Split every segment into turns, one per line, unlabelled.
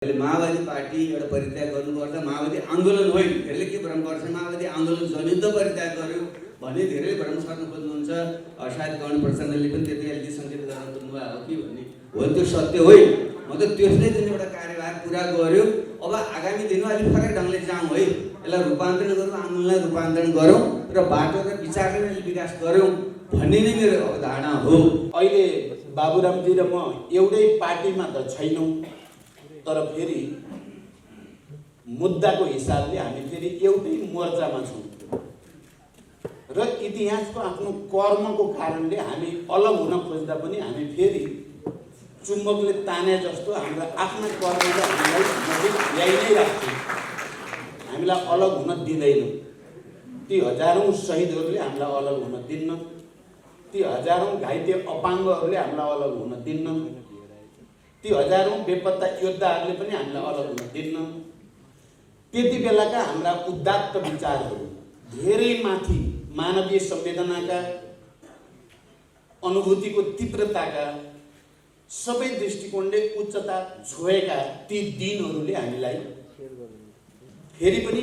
माओवादी पार्टी एउटा परित्याग गर्नुपर्छ, माओवादी आन्दोलन होइन। धेरैले के भ्रम गर्छ, माओवादी आन्दोलन जनित परित्याग गर्यो भने धेरै भ्रम सर्न खोज्नुहुन्छ। सायद कर्ण प्रचण्डले पनि त्यति अलिकति सङ्केत गर्न खोज्नुभएको हो कि भन्ने हो, त्यो सत्य होइन। म त त्यसले जुन एउटा कार्यभार पुरा गर्यो, अब आगामी दिनमा अलिक फरक ढङ्गले जाउँ है, यसलाई रूपान्तरण गरौँ, आन्दोलनलाई रूपान्तरण गरौँ र बाटो र विचारले अलिक विकास गरौँ भन्ने नै मेरो अवधारणा हो।
अहिले बाबुरामजी र म एउटै पार्टीमा त छैनौँ, तर फेरि मुद्दाको हिसाबले हामी फेरि एउटै मोर्चामा छौँ र इतिहासको आफ्नो कर्मको कारणले हामी अलग हुन खोज्दा पनि हामी फेरि चुम्बकले ताने जस्तो हाम्रा आफ्ना कर्मले हामीलाई नजिक ल्याइ नै राख्छ, हामीलाई अलग हुन दिँदैन। ती हजारौँ शहीदहरूले हामीलाई अलग हुन दिन्न, ती हजारौँ घाइते अपाङ्गहरूले हामीलाई अलग हुन दिन्न, ती हजारौँ बेपत्ता योद्धाहरूले पनि हामीलाई अलग हुन दिन्न। त्यति बेलाका हाम्रा उदात्त विचारहरू धेरै माथि मानवीय संवेदनाका, अनुभूतिको तीव्रताका सबै दृष्टिकोणले उच्चता छोएका ती दिनहरूले हामीलाई फेरि पनि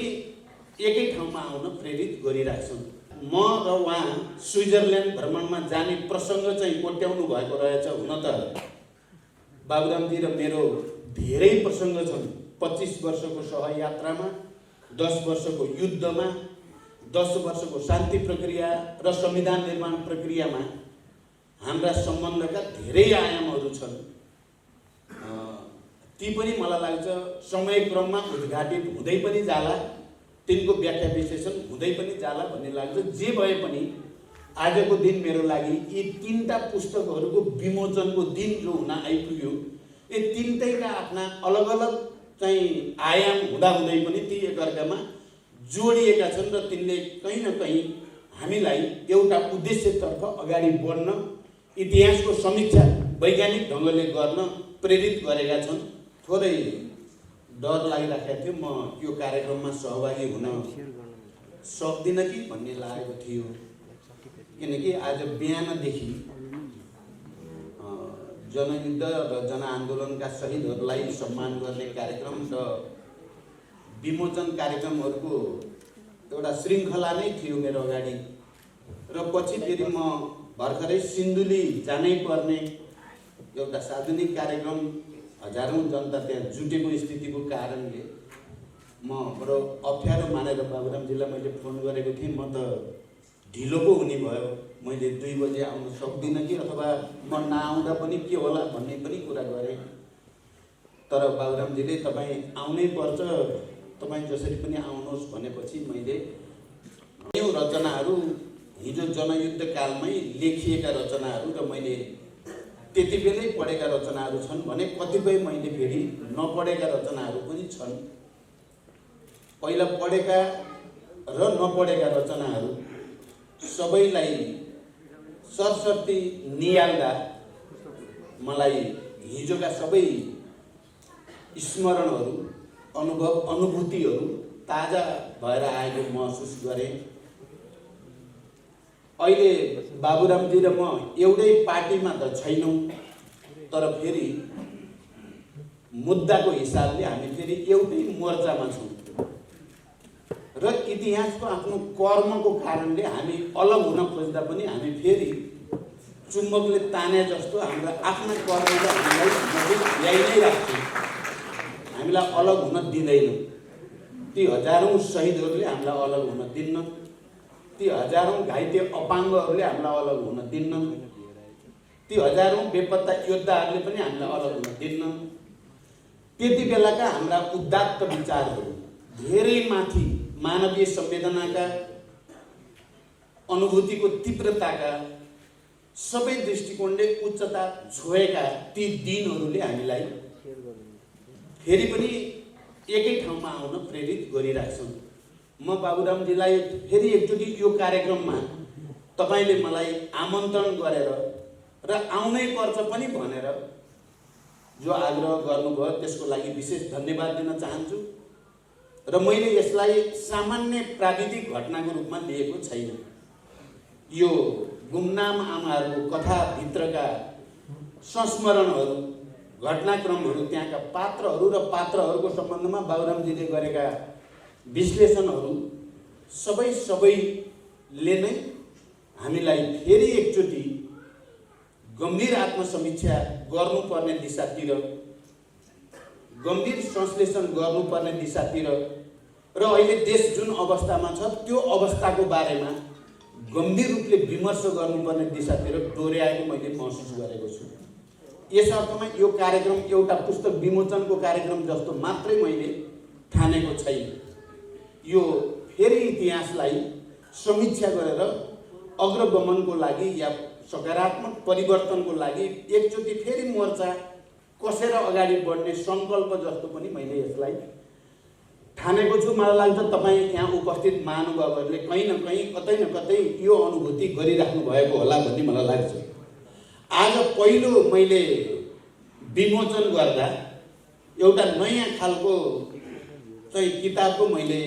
एकै ठाउँमा आउन प्रेरित गरिरहेछन्। म र उहाँ स्विजरल्यान्ड भ्रमणमा जाने प्रसङ्ग चाहिँ कोट्याउनु भएको रहेछ। हुन त बाबुरामजी र मेरो धेरै प्रसङ्ग छन्। 25 वर्षको सहयात्रामा, 10 वर्षको युद्धमा, 10 वर्षको शान्ति प्रक्रिया र संविधान निर्माण प्रक्रियामा हाम्रा सम्बन्धका धेरै आयामहरू छन्। ती पनि मलाई लाग्छ समयक्रममा उद्घाटित हुँदै पनि जाला, तिनको व्याख्या विश्लेषण हुँदै पनि जाला भन्ने लाग्छ। जे भए पनि आजको दिन मेरो लागि यी तीनटा पुस्तकहरूको विमोचनको दिन जो हुन आइपुग्यो, यी तीनटैका आफ्ना अलग अलग चाहिँ आयाम हुँदाहुँदै पनि ती एकअर्कामा जोडिएका छन् र तिनले कहीँ न कहीँ हामीलाई एउटा उद्देश्यतर्फ अगाडि बढ्न, इतिहासको समीक्षा वैज्ञानिक ढङ्गले गर्न प्रेरित गरेका छन्। थोरै डर लागिरहेको थियो म यो कार्यक्रममा सहभागी हुन सक्दिनँ कि भन्ने लागेको थियो, किनकि आज बिहानदेखि जनयुद्ध र जनआन्दोलनका शहीदहरूलाई सम्मान गर्ने कार्यक्रम र विमोचन कार्यक्रमहरूको एउटा श्रृङ्खला नै थियो मेरो अगाडि। र पछि फेरि म भर्खरै सिन्धुली जानै पर्ने एउटा सार्वजनिक कार्यक्रम, हजारौँ जनता त्यहाँ जुटेको स्थितिको कारणले म बडो अप्ठ्यारो मानेर बाबुरामजीलाई मैले फोन गरेको थिएँ। म त ढिलो पो हुने भयो, मैले 2 बजे आउन सक्दिनँ कि अथवा म नआउँदा पनि के होला भन्ने पनि कुरा गरेँ। तर बाबुरामजीले तपाईँ आउनै पर्छ, तपाईँ जसरी पनि आउनुहोस् भनेपछि मैले यो रचनाहरू हिजो जनयुद्ध कालमै लेखिएका रचनाहरू र मैले त्यति बेलै पढेका रचनाहरू छन् भने कतिपय मैले फेरि नपढेका रचनाहरू पनि छन्। पहिला पढेका र नपढेका रचनाहरू सबैलाई सरसर्ती नियाल्दा मलाई हिजोका सबै स्मरणहरू, अनुभव, अनुभूतिहरू ताजा भएर आएको महसुस गरेँ। अहिले बाबुरामजी र म एउटै पार्टीमा त छैनौँ, तर फेरि मुद्दाको हिसाबले हामी फेरि एउटै मोर्चामा छौँ र इतिहासको आफ्नो कर्मको कारणले हामी अलग हुन खोज्दा पनि हामी फेरि चुम्बकले ताने जस्तो हाम्रा आफ्ना कर्मले हामीलाई नजिक ल्याइ नै राख्छ, हामीलाई अलग हुन दिँदैन। ती हजारौँ शहीदहरूले हामीलाई अलग हुन दिन्न, ती हजारौँ घाइते अपाङ्गहरूले हामीलाई अलग हुन दिन्न, ती हजारौँ बेपत्ता योद्धाहरूले पनि हामीलाई अलग हुन दिन्न। त्यति बेलाका हाम्रा उदात्त विचारहरू धेरै माथि मानवीय संवेदनाका, अनुभूतिको तीव्रताका सबै दृष्टिकोणले उच्चता छोएका ती दिनहरूले हामीलाई फेरि पनि एकै ठाउँमा आउन प्रेरित गरिरहेछन्। म बाबुरामजीलाई फेरि एकचोटि यो कार्यक्रममा तपाईँले मलाई आमन्त्रण गरेर र आउनै पर्छ पनि भनेर जो आग्रह गर्नुभयो त्यसको लागि विशेष धन्यवाद दिन चाहन्छु। र मैले यसलाई सामान्य प्राविधिक घटनाको रूपमा लिएको छैन। यो गुमनाम आमाहरूको कथाभित्रका संस्मरणहरू घटनाक्रमहरू, त्यहाँका पात्रहरू र पात्रहरूको सम्बन्धमा बाबुरामजीले गरेका विश्लेषणहरू सबैले नै हामीलाई फेरि एकचोटि गम्भीर आत्मसमीक्षा गर्नुपर्ने दिशातिर, गम्भीर संश्लेषण गर्नुपर्ने दिशातिर र अहिले देश जुन अवस्थामा छ त्यो अवस्थाको बारेमा गम्भीर रूपले विमर्श गर्नुपर्ने दिशातिर डोर्याएको मैले महसुस गरेको छु। यस अर्थमा यो कार्यक्रम एउटा पुस्तक विमोचनको कार्यक्रम जस्तो मात्रै मैले ठानेको छैन। यो फेरि इतिहासलाई समीक्षा गरेर अग्रगमनको लागि या सकारात्मक परिवर्तनको लागि एकचोटि फेरि मोर्चा कसेर अगाडि बढ्ने सङ्कल्प जस्तो पनि मैले यसलाई ठानेको छु। मलाई लाग्छ तपाईँ यहाँ उपस्थित महानुभावहरूले कहीँ न कहीँ कतै न कतै यो अनुभूति गरिराख्नु भएको होला भन्ने मलाई लाग्छ। आज पहिलो मैले विमोचन गर्दा एउटा नयाँ खालको चाहिँ किताबको मैले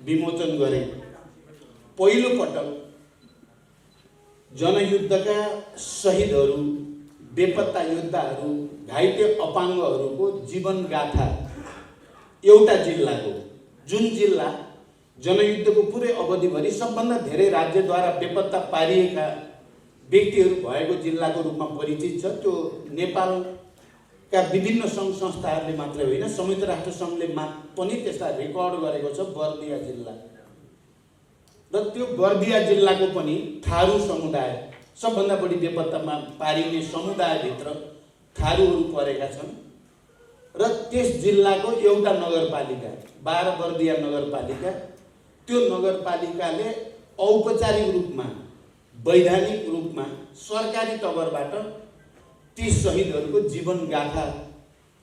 विमोचन गरेँ। पहिलो पटक जनयुद्धका शहीदहरू, बेपत्ता योद्धाहरू, घाइते अपाङ्गहरूको जीवन गाथा एउटा जिल्लाको, जुन जिल्ला जनयुद्धको पुरै अवधिभरि सबभन्दा धेरै राज्यद्वारा बेपत्ता पारिएका व्यक्तिहरू भएको जिल्लाको रूपमा परिचित छ। त्यो नेपालका विभिन्न सङ्घ संस्थाहरूले मात्रै होइन, संयुक्त राष्ट्र सङ्घले पनि त्यसलाई रेकर्ड गरेको छ, बर्दिया जिल्ला। र त्यो बर्दिया जिल्लाको पनि थारू समुदाय, सबभन्दा बढी बेपत्तामा पारिने समुदायभित्र थारूहरू परेका छन्। र त्यस जिल्लाको एउटा नगरपालिका, 12 बर्दिया नगरपालिका, त्यो नगरपालिकाले औपचारिक रूपमा, वैधानिक रूपमा सरकारी तवरबाट ती शहीदहरूको जीवन गाथा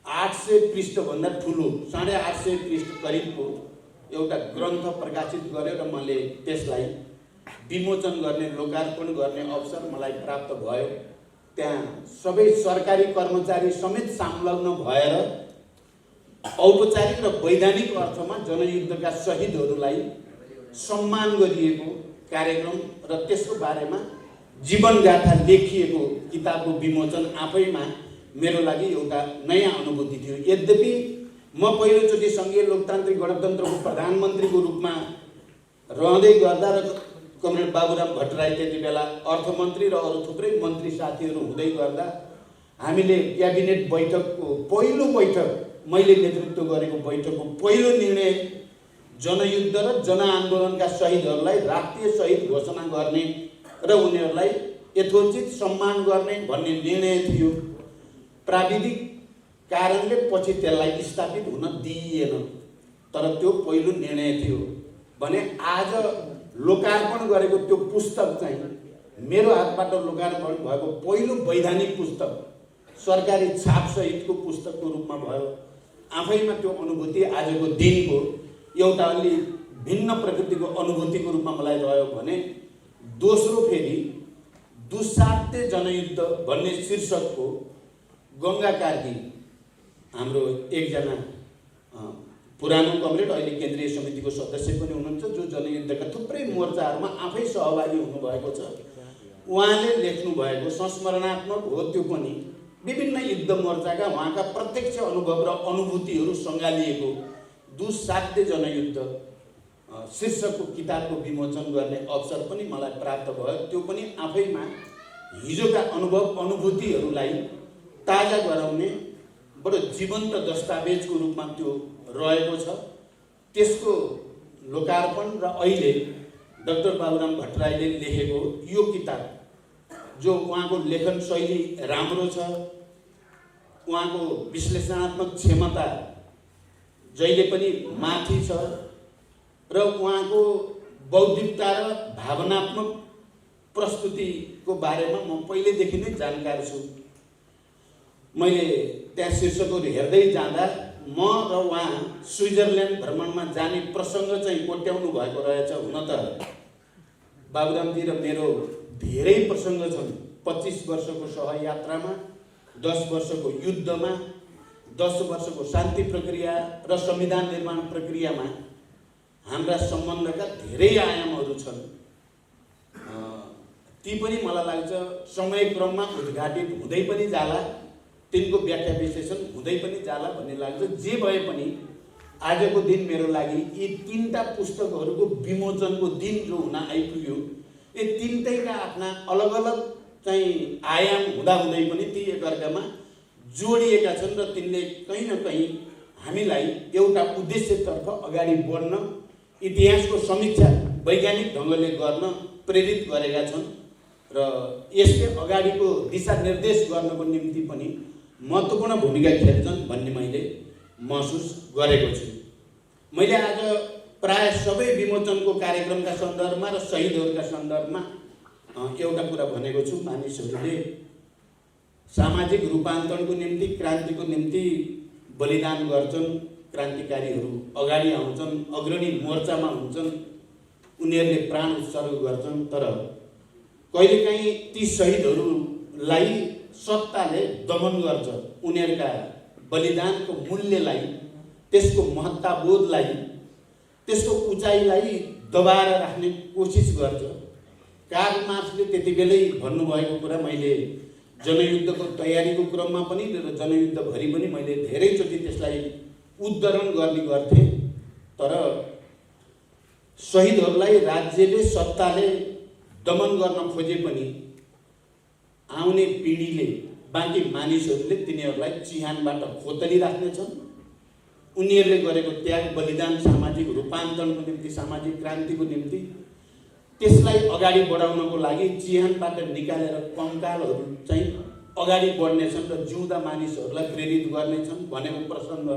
800 पृष्ठभन्दा ठुलो, 850 पृष्ठ करिबको एउटा ग्रन्थ प्रकाशित गर्यो र मैले त्यसलाई विमोचन गर्ने, लोकार्पण गर्ने अवसर मलाई प्राप्त भयो। त्यहाँ सबै सरकारी कर्मचारी समेत संलग्न भएर औपचारिक र वैधानिक अर्थमा जनयुद्धका शहीदहरूलाई सम्मान गरिएको कार्यक्रम र त्यसको बारेमा जीवनगाथा लेखिएको किताबको विमोचन आफैमा मेरो लागि एउटा नयाँ अनुभूति थियो। यद्यपि म पहिलोचोटि सङ्घीय लोकतान्त्रिक गणतन्त्रको प्रधानमन्त्रीको रूपमा रहँदै गर्दा र कमरेड बाबुराम भट्टराई त्यति बेला अर्थमन्त्री र अरू थुप्रै मन्त्री साथीहरू हुँदै गर्दा हामीले क्याबिनेट बैठकको पहिलो बैठक, मैले नेतृत्व गरेको बैठकको पहिलो निर्णय जनयुद्ध र जनआन्दोलनका शहीदहरूलाई राष्ट्रिय शहीद घोषणा गर्ने र उनीहरूलाई यथोचित सम्मान गर्ने भन्ने निर्णय थियो। प्राविधिक कारणले पछि त्यसलाई स्थापित हुन दिइएन, तर त्यो पहिलो निर्णय थियो भने आज लोकार्पण गरेको त्यो पुस्तक चाहिँ मेरो हातबाट लोकार्पण भएको पहिलो वैधानिक पुस्तक, सरकारी छापसहितको पुस्तकको रूपमा भयो। आफैमा त्यो अनुभूति आजको दिनको एउटा अलि भिन्न प्रकृतिको अनुभूतिको रूपमा मलाई रह्यो भने दोस्रो फेरि दुस्साध्य जनयुद्ध भन्ने शीर्षकको गङ्गा कार्की, हाम्रो एकजना पुरानो कमरेड, अहिले केन्द्रीय समितिको सदस्य पनि हुनुहुन्छ, जो जनयुद्धका थुप्रै मोर्चाहरूमा आफै सहभागी हुनुभएको छ। उहाँले लेख्नु भएको संस्मरणात्मक हो, त्यो पनि विभिन्न युद्ध मोर्चाका उहाँका प्रत्यक्ष अनुभव र अनुभूतिहरू सँगालिएको दुस्साध्य जनयुद्ध शीर्षकको किताबको विमोचन गर्ने अवसर पनि मलाई प्राप्त भयो। त्यो पनि आफैमा हिजोका अनुभव अनुभूतिहरूलाई ताजा गराउने बडो जीवन्त दस्तावेजको रूपमा त्यो रहेको छ। त्यसको लोकार्पण र अहिले डाक्टर बाबुराम भट्टराईले लेखेको यो किताब, जो उहाँको लेखन शैली राम्रो छ, उहाँको विश्लेषणात्मक क्षमता जहिले पनि माथि छ र उहाँको बौद्धिकता र भावनात्मक प्रस्तुतिको बारेमा म पहिलेदेखि नै जानकार छु। मैले त्यहाँ शीर्षकहरू हेर्दै जाँदा म र उहाँ स्विजरल्यान्ड भ्रमणमा जाने प्रसङ्ग चाहिँ कोट्याउनु भएको रहेछ। हुन त बाबुरामजी र मेरो धेरै प्रसङ्ग छन्। 25 वर्षको सहयात्रामा, 10 वर्षको युद्धमा, 10 वर्षको शान्ति प्रक्रिया र संविधान निर्माण प्रक्रियामा हाम्रा सम्बन्धका धेरै आयामहरू छन्। ती पनि मलाई लाग्छ समयक्रममा उद्घाटित हुँदै पनि जाला। तिनको व्याख्या विश्लेषण हुँदै पनि जाला भन्ने लाग्छ। जे भए पनि आजको दिन मेरो लागि यी तीनटा पुस्तकहरूको विमोचनको दिन जो हुन आइपुग्यो, यी तीनटैका आफ्ना अलग अलग चाहिँ आयाम हुँदाहुँदै पनि ती एकअर्कामा जोडिएका छन् र तिनले कहीँ न कहीँ हामीलाई एउटा उद्देश्यतर्फ अगाडि बढ्न, इतिहासको समीक्षा वैज्ञानिक ढङ्गले गर्न प्रेरित गरेका छन् र यसले अगाडिको दिशानिर्देश गर्नको निम्ति पनि महत्त्वपूर्ण भूमिका खेल्छन् भन्ने मैले महसुस गरेको छु। मैले आज प्राय सबै विमोचनको कार्यक्रमका सन्दर्भमा र शहीदहरूका सन्दर्भमा एउटा कुरा भनेको छु। मानिसहरूले सामाजिक रूपान्तरणको निम्ति, क्रान्तिको निम्ति बलिदान गर्छन्, क्रान्तिकारीहरू अगाडि आउँछन्, अग्रणी मोर्चामा हुन्छन्, उनीहरूले प्राण उत्सर्ग गर्छन्। तर कहिलेकाहीँ ती शहीदहरूलाई सत्ताले दमन गर्छ, उनीहरूका बलिदानको मूल्यलाई, त्यसको महत्ताबोधलाई, त्यसको उचाइलाई दबाएर राख्ने कोसिस गर्छ। कार्ल मार्क्सले त्यति बेलै भन्नुभएको कुरा मैले जनयुद्धको तयारीको क्रममा पनि र जनयुद्धभरि पनि मैले धेरैचोटि त्यसलाई उद्धरण गर्ने गर्थेँ। तर शहीदहरूलाई राज्यले, सत्ताले दमन गर्न खोजे पनि आउने पिँढीले, बाँकी मानिसहरूले तिनीहरूलाई चिहानबाट खोतली राख्नेछन्। उनीहरूले गरेको त्याग, बलिदान सामाजिक रूपान्तरणको निम्ति, सामाजिक क्रान्तिको निम्ति, त्यसलाई अगाडि बढाउनको लागि चिहानबाट निकालेर कङ्कालहरू चाहिँ अगाडि बढ्नेछन् र जिउँदा मानिसहरूलाई प्रेरित गर्नेछन् भनेको प्रसङ्ग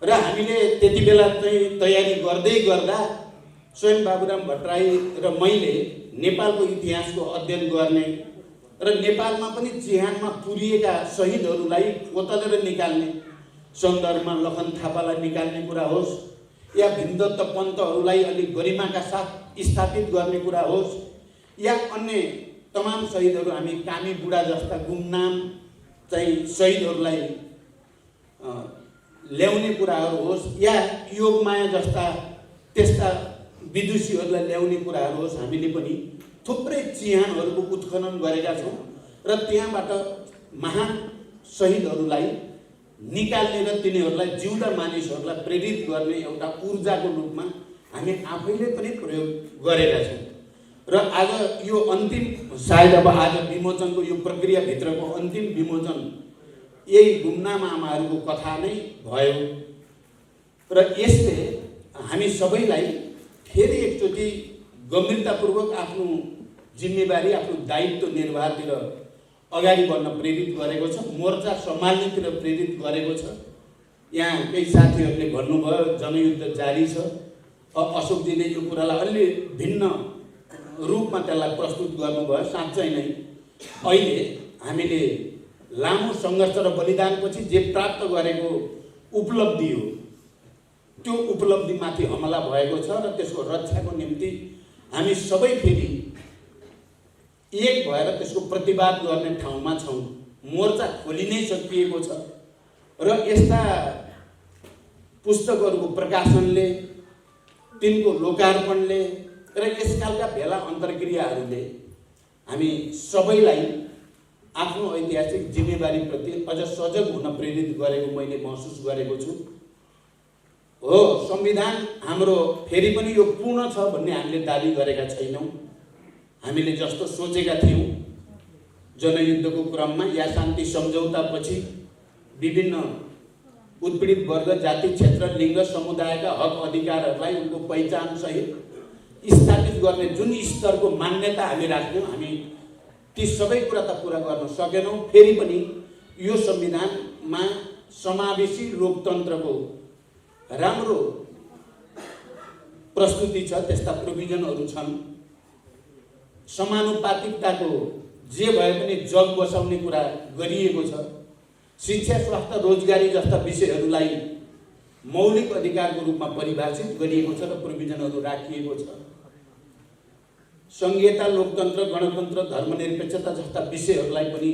र हामीले त्यति बेला चाहिँ तयारी गर्दै गर्दा स्वयं बाबुराम भट्टराई र मैले नेपालको इतिहासको अध्ययन गर्ने र नेपालमा पनि चिहानमा पुरिएका शहीदहरूलाई खोतलेर निकाल्ने सन्दर्भमा लखन थापालाई निकाल्ने कुरा होस् या भीमदत्त पन्तहरूलाई अलिक गरिमाका साथ स्थापित गर्ने कुरा होस् या अन्य तमाम शहीदहरू, हामी कामी बुढा जस्ता गुमनाम चाहिँ शहीदहरूलाई ल्याउने कुराहरू होस् या योगमाया जस्ता त्यस्ता विदुषीहरूलाई ल्याउने कुराहरू होस्, हामीले पनि थुप्रै चिहानहरूको उत्खनन गरेका छौँ र त्यहाँबाट महान शहीदहरूलाई निकाल्ने र तिनीहरूलाई जिउँदा मानिसहरूलाई प्रेरित गर्ने एउटा ऊर्जाको रूपमा हामी आफैले पनि प्रयोग गरेका छौँ। र आज यो अन्तिम, सायद अब आज विमोचनको यो प्रक्रियाभित्रको अन्तिम विमोचन यही गुमनाम आमाहरूको कथा नै भयो र यसले हामी सबैलाई फेरि एकचोटि गम्भीरतापूर्वक आफ्नो जिम्मेवारी, आफ्नो दायित्व निर्वाहतिर अगाडि बढ्न प्रेरित गरेको छ, मोर्चा सम्हाल्नेतिर प्रेरित गरेको छ। यहाँ केही साथीहरूले भन्नुभयो जनयुद्ध जारी छ। अशोकजीले यो कुरालाई अलि भिन्न रूपमा त्यसलाई प्रस्तुत गर्नुभयो। साँच्चै नै अहिले हामीले लामो सङ्घर्ष र बलिदानपछि जे प्राप्त गरेको उपलब्धि हो, त्यो उपलब्धिमाथि हमला भएको छ र त्यसको रक्षाको निम्ति हामी सबै फेरि एक भएर त्यसको प्रतिवाद गर्ने ठाउँमा छौँ। मोर्चा खोलि नै सकिएको छ र यस्ता पुस्तकहरूको प्रकाशनले, तिनको लोकार्पणले र यसकालका भेला अन्तर्क्रियाहरूले हामी सबैलाई आफ्नो ऐतिहासिक जिम्मेवारीप्रति अझ सजग हुन प्रेरित गरेको मैले महसुस गरेको छु। हो, संविधान हाम्रो फेरि पनि यो पूर्ण छ भन्ने हामीले दाबी गरेका छैनौँ। हामीले जस्तो सोचेका थियौँ जनयुद्धको क्रममा या शान्ति सम्झौतापछि विभिन्न उत्पीडित वर्ग, जाति, क्षेत्र, लिङ्ग, समुदायका हक अधिकारहरूलाई उनको पहिचानसहित स्थापित गर्ने जुन स्तरको मान्यता हामी राख्यौँ, हामी ती सबै कुरा त पुरा गर्न सकेनौँ। फेरि पनि यो संविधानमा समावेशी लोकतन्त्रको राम्रो प्रस्तुति छ, त्यस्ता प्रोभिजनहरू छन्। समानुपातिकताको जे भए पनि जग बसाउने कुरा गरिएको छ। शिक्षा, स्वास्थ्य, रोजगारी जस्ता विषयहरूलाई मौलिक अधिकारको रूपमा परिभाषित गरिएको छ र प्रोभिजनहरू राखिएको छ। संघीयता, लोकतन्त्र, गणतन्त्र, धर्मनिरपेक्षता जस्ता विषयहरूलाई पनि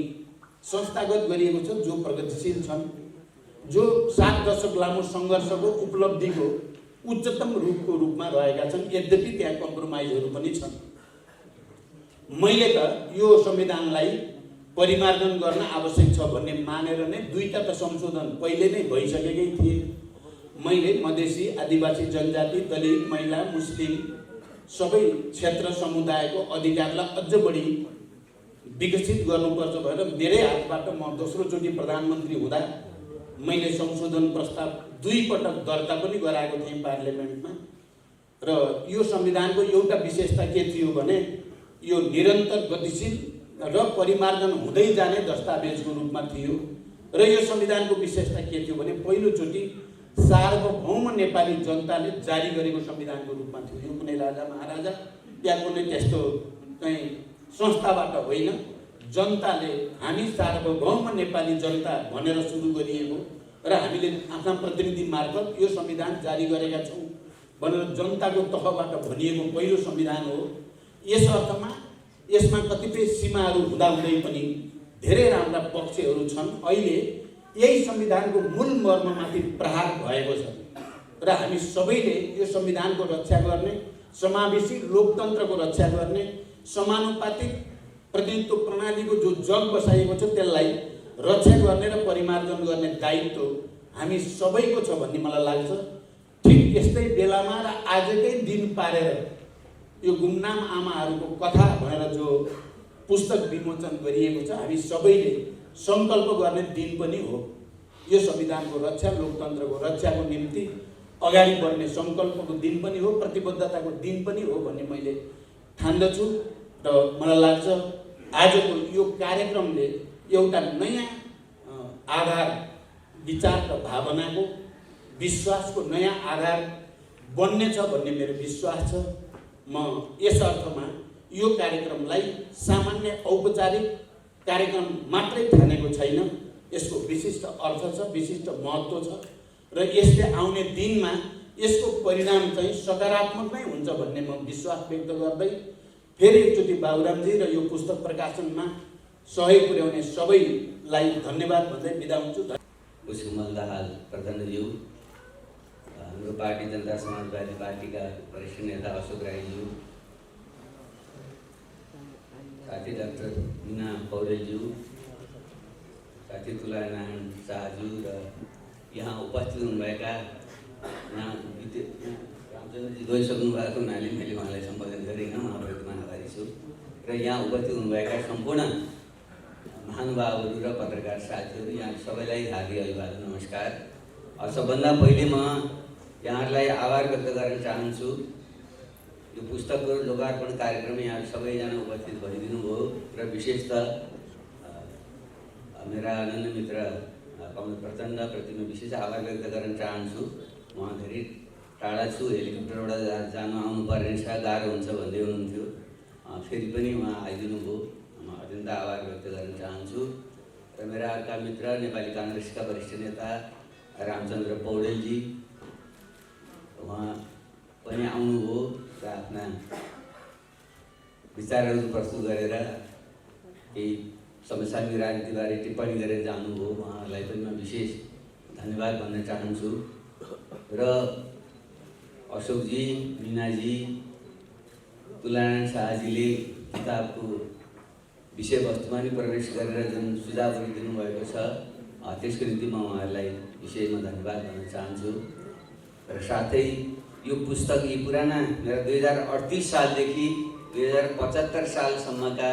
संस्थागत गरिएको छ, जो प्रगतिशील छन्, जो 7 दशक लामो सङ्घर्षको उपलब्धिको उच्चतम रूपमा रहेका छन्। यद्यपि त्यहाँ कम्प्रोमाइजहरू पनि छन्। मैले त यो संविधानलाई परिमार्जन गर्न आवश्यक छ भन्ने मानेर नै दुईटा त संशोधन पहिले नै भइसकेकै थिए। मैले मधेसी, आदिवासी जनजाति, दलित, महिला, मुस्लिम सबै क्षेत्र समुदायको अधिकारलाई अझ बढी विकसित गर्नुपर्छ भनेर मेरै हातबाट म दोस्रोचोटि प्रधानमन्त्री हुँदा मैले संशोधन प्रस्ताव 2 पटक दर्ता पनि गराएको थिएँ पार्लियामेन्टमा। र यो संविधानको एउटा विशेषता के थियो भने यो निरन्तर गतिशील र परिमार्जन हुँदै जाने दस्तावेजको रूपमा थियो। र यो संविधानको विशेषता के थियो भने पहिलोचोटि सार्वभौम नेपाली जनताले जारी गरेको संविधानको रूपमा थियो। यो कुनै राजा महाराजा या कुनै त्यस्तो चाहिँ संस्थाबाट होइन, जनताले हामी सार्वभौम नेपाली जनता भनेर सुरु गरिएको र हामीले आफ्ना प्रतिनिधि मार्फत यो संविधान जारी गरेका छौँ भनेर जनताको तहबाट भनिएको पहिलो संविधान हो। यस अर्थमा यसमा कतिपय सीमाहरू हुँदाहुँदै पनि धेरै राम्रा पक्षहरू छन्। अहिले यही संविधानको मूल मर्ममाथि प्रहार भएको छ र हामी सबैले यो संविधानको रक्षा गर्ने, समावेशी लोकतन्त्रको रक्षा गर्ने, समानुपातिक प्रतिनिधित्व प्रणालीको जो जग बसाएको छ त्यसलाई रक्षा गर्ने र परिमार्जन गर्ने दायित्व हामी सबैको छ भन्ने मलाई लाग्छ। ठिक यस्तै बेलामा र आजकै दिन पारेर यो गुमनाम आमाहरूको कथा भनेर जो पुस्तक विमोचन गरिएको छ, हामी सबैले सङ्कल्प गर्ने दिन पनि हो। यो संविधानको रक्षा, लोकतन्त्रको रक्षाको निम्ति अगाडि बढ्ने सङ्कल्पको दिन पनि हो, प्रतिबद्धताको दिन पनि हो भन्ने मैले ठान्दछु। र मलाई लाग्छ आजको यो कार्यक्रमले एउटा नयाँ आधार, विचार र भावनाको, विश्वासको नयाँ आधार बन्नेछ भन्ने मेरो विश्वास छ। म यस अर्थमा यो कार्यक्रमलाई सामान्य औपचारिक कार्यक्रम मात्रै ठानेको छैन। यसको विशिष्ट अर्थ छ, विशिष्ट महत्त्व छ र यसले आउने दिनमा यसको परिणाम चाहिँ सकारात्मक नै हुन्छ भन्ने म विश्वास व्यक्त गर्दै फेरि एकचोटि बाबुरामजी र यो पुस्तक प्रकाशनमा सहयोग पुर्याउने सबैलाई धन्यवाद भन्दै बिदा हुन्छु।
पुष्पकमल दाहाल प्रधानज्यू, हाम्रो पार्टी जनता समाजवादी पार्टीका वरिष्ठ नेता अशोक राईज्यू, साथी डाक्टर मीना पौडेलज्यू, साथी तुलानारायण शाहज्यू र यहाँ उपस्थित हुनुभएका यहाँ रामचन्द्रजी गइसक्नु भएको हुनाले मैले उहाँलाई सम्बोधन गरिनँ, उहाँप्रतिमा आभारी छु। र यहाँ उपस्थित हुनुभएका सम्पूर्ण महानुभावहरू र पत्रकार साथीहरू, यहाँ सबैलाई हार्दिक अभिवादन, नमस्कार। सबभन्दा पहिले म यहाँहरूलाई आभार व्यक्त गर्न चाहन्छु। यो पुस्तकको लोकार्पण कार्यक्रम यहाँ सबैजना उपस्थित भइदिनु भयो र विशेषतः मेरा अनन्य मित्र कमल प्रचण्डप्रति म विशेष आभार व्यक्त गर्न चाहन्छु। उहाँ धेरै टाढा छु, हेलिकप्टरबाट जानु आउनुपर्ने छ, गाह्रो हुन्छ भन्दै हुनुहुन्थ्यो, फेरि पनि उहाँ आइदिनु भयो। म अत्यन्त आभार व्यक्त गर्न चाहन्छु। र मेरा अर्का मित्र नेपाली काङ्ग्रेसका वरिष्ठ नेता रामचन्द्र पौडेलजी, उहाँ पनि आउनुभयो र आफ्ना विचारहरू प्रस्तुत गरेर केही समसामयिक राजनीतिबारे टिप्पणी गरेर जानुभयो। उहाँहरूलाई पनि म विशेष धन्यवाद भन्न चाहन्छु। र अशोकजी, मीनाजी, तुलानारायण शाहजीले किताबको विषयवस्तुमा नि प्रवेश गरेर जुन सुझावहरू दिनुभएको छ, त्यसको निम्ति म उहाँहरूलाई विशेषमा धन्यवाद भन्न चाहन्छु। र साथै यो पुस्तक यी पुराना मेरा 2038 सालदेखि 2075 सालसम्मका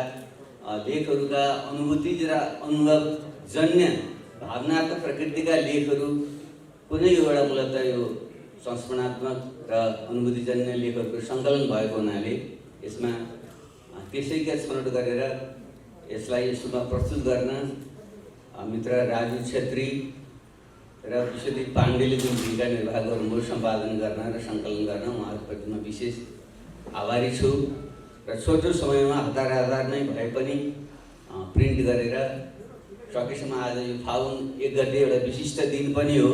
लेखहरूका अनुभूति र अनुभवजन्य भावनात्मक प्रकृतिका लेखहरू कुनै एउटा मूलतः यो संस्मरणात्मक र अनुभूतिजन्य लेखहरूको सङ्कलन भएको हुनाले यसमा त्यसैका छनौट गरेर यसलाई यसमा प्रस्तुत गर्न मित्र राजु छेत्री र विश्वदीप पाण्डेले जुन भूमिका निर्वाह गर्नुभयो सम्पादन गर्न र सङ्कलन गर्न, उहाँहरूप्रति म विशेष आभारी छु। र छोटो समयमा हतार नै भए पनि प्रिन्ट गरेर सकेसम्म आज यो फागुन 1 गते एउटा विशिष्ट दिन पनि हो,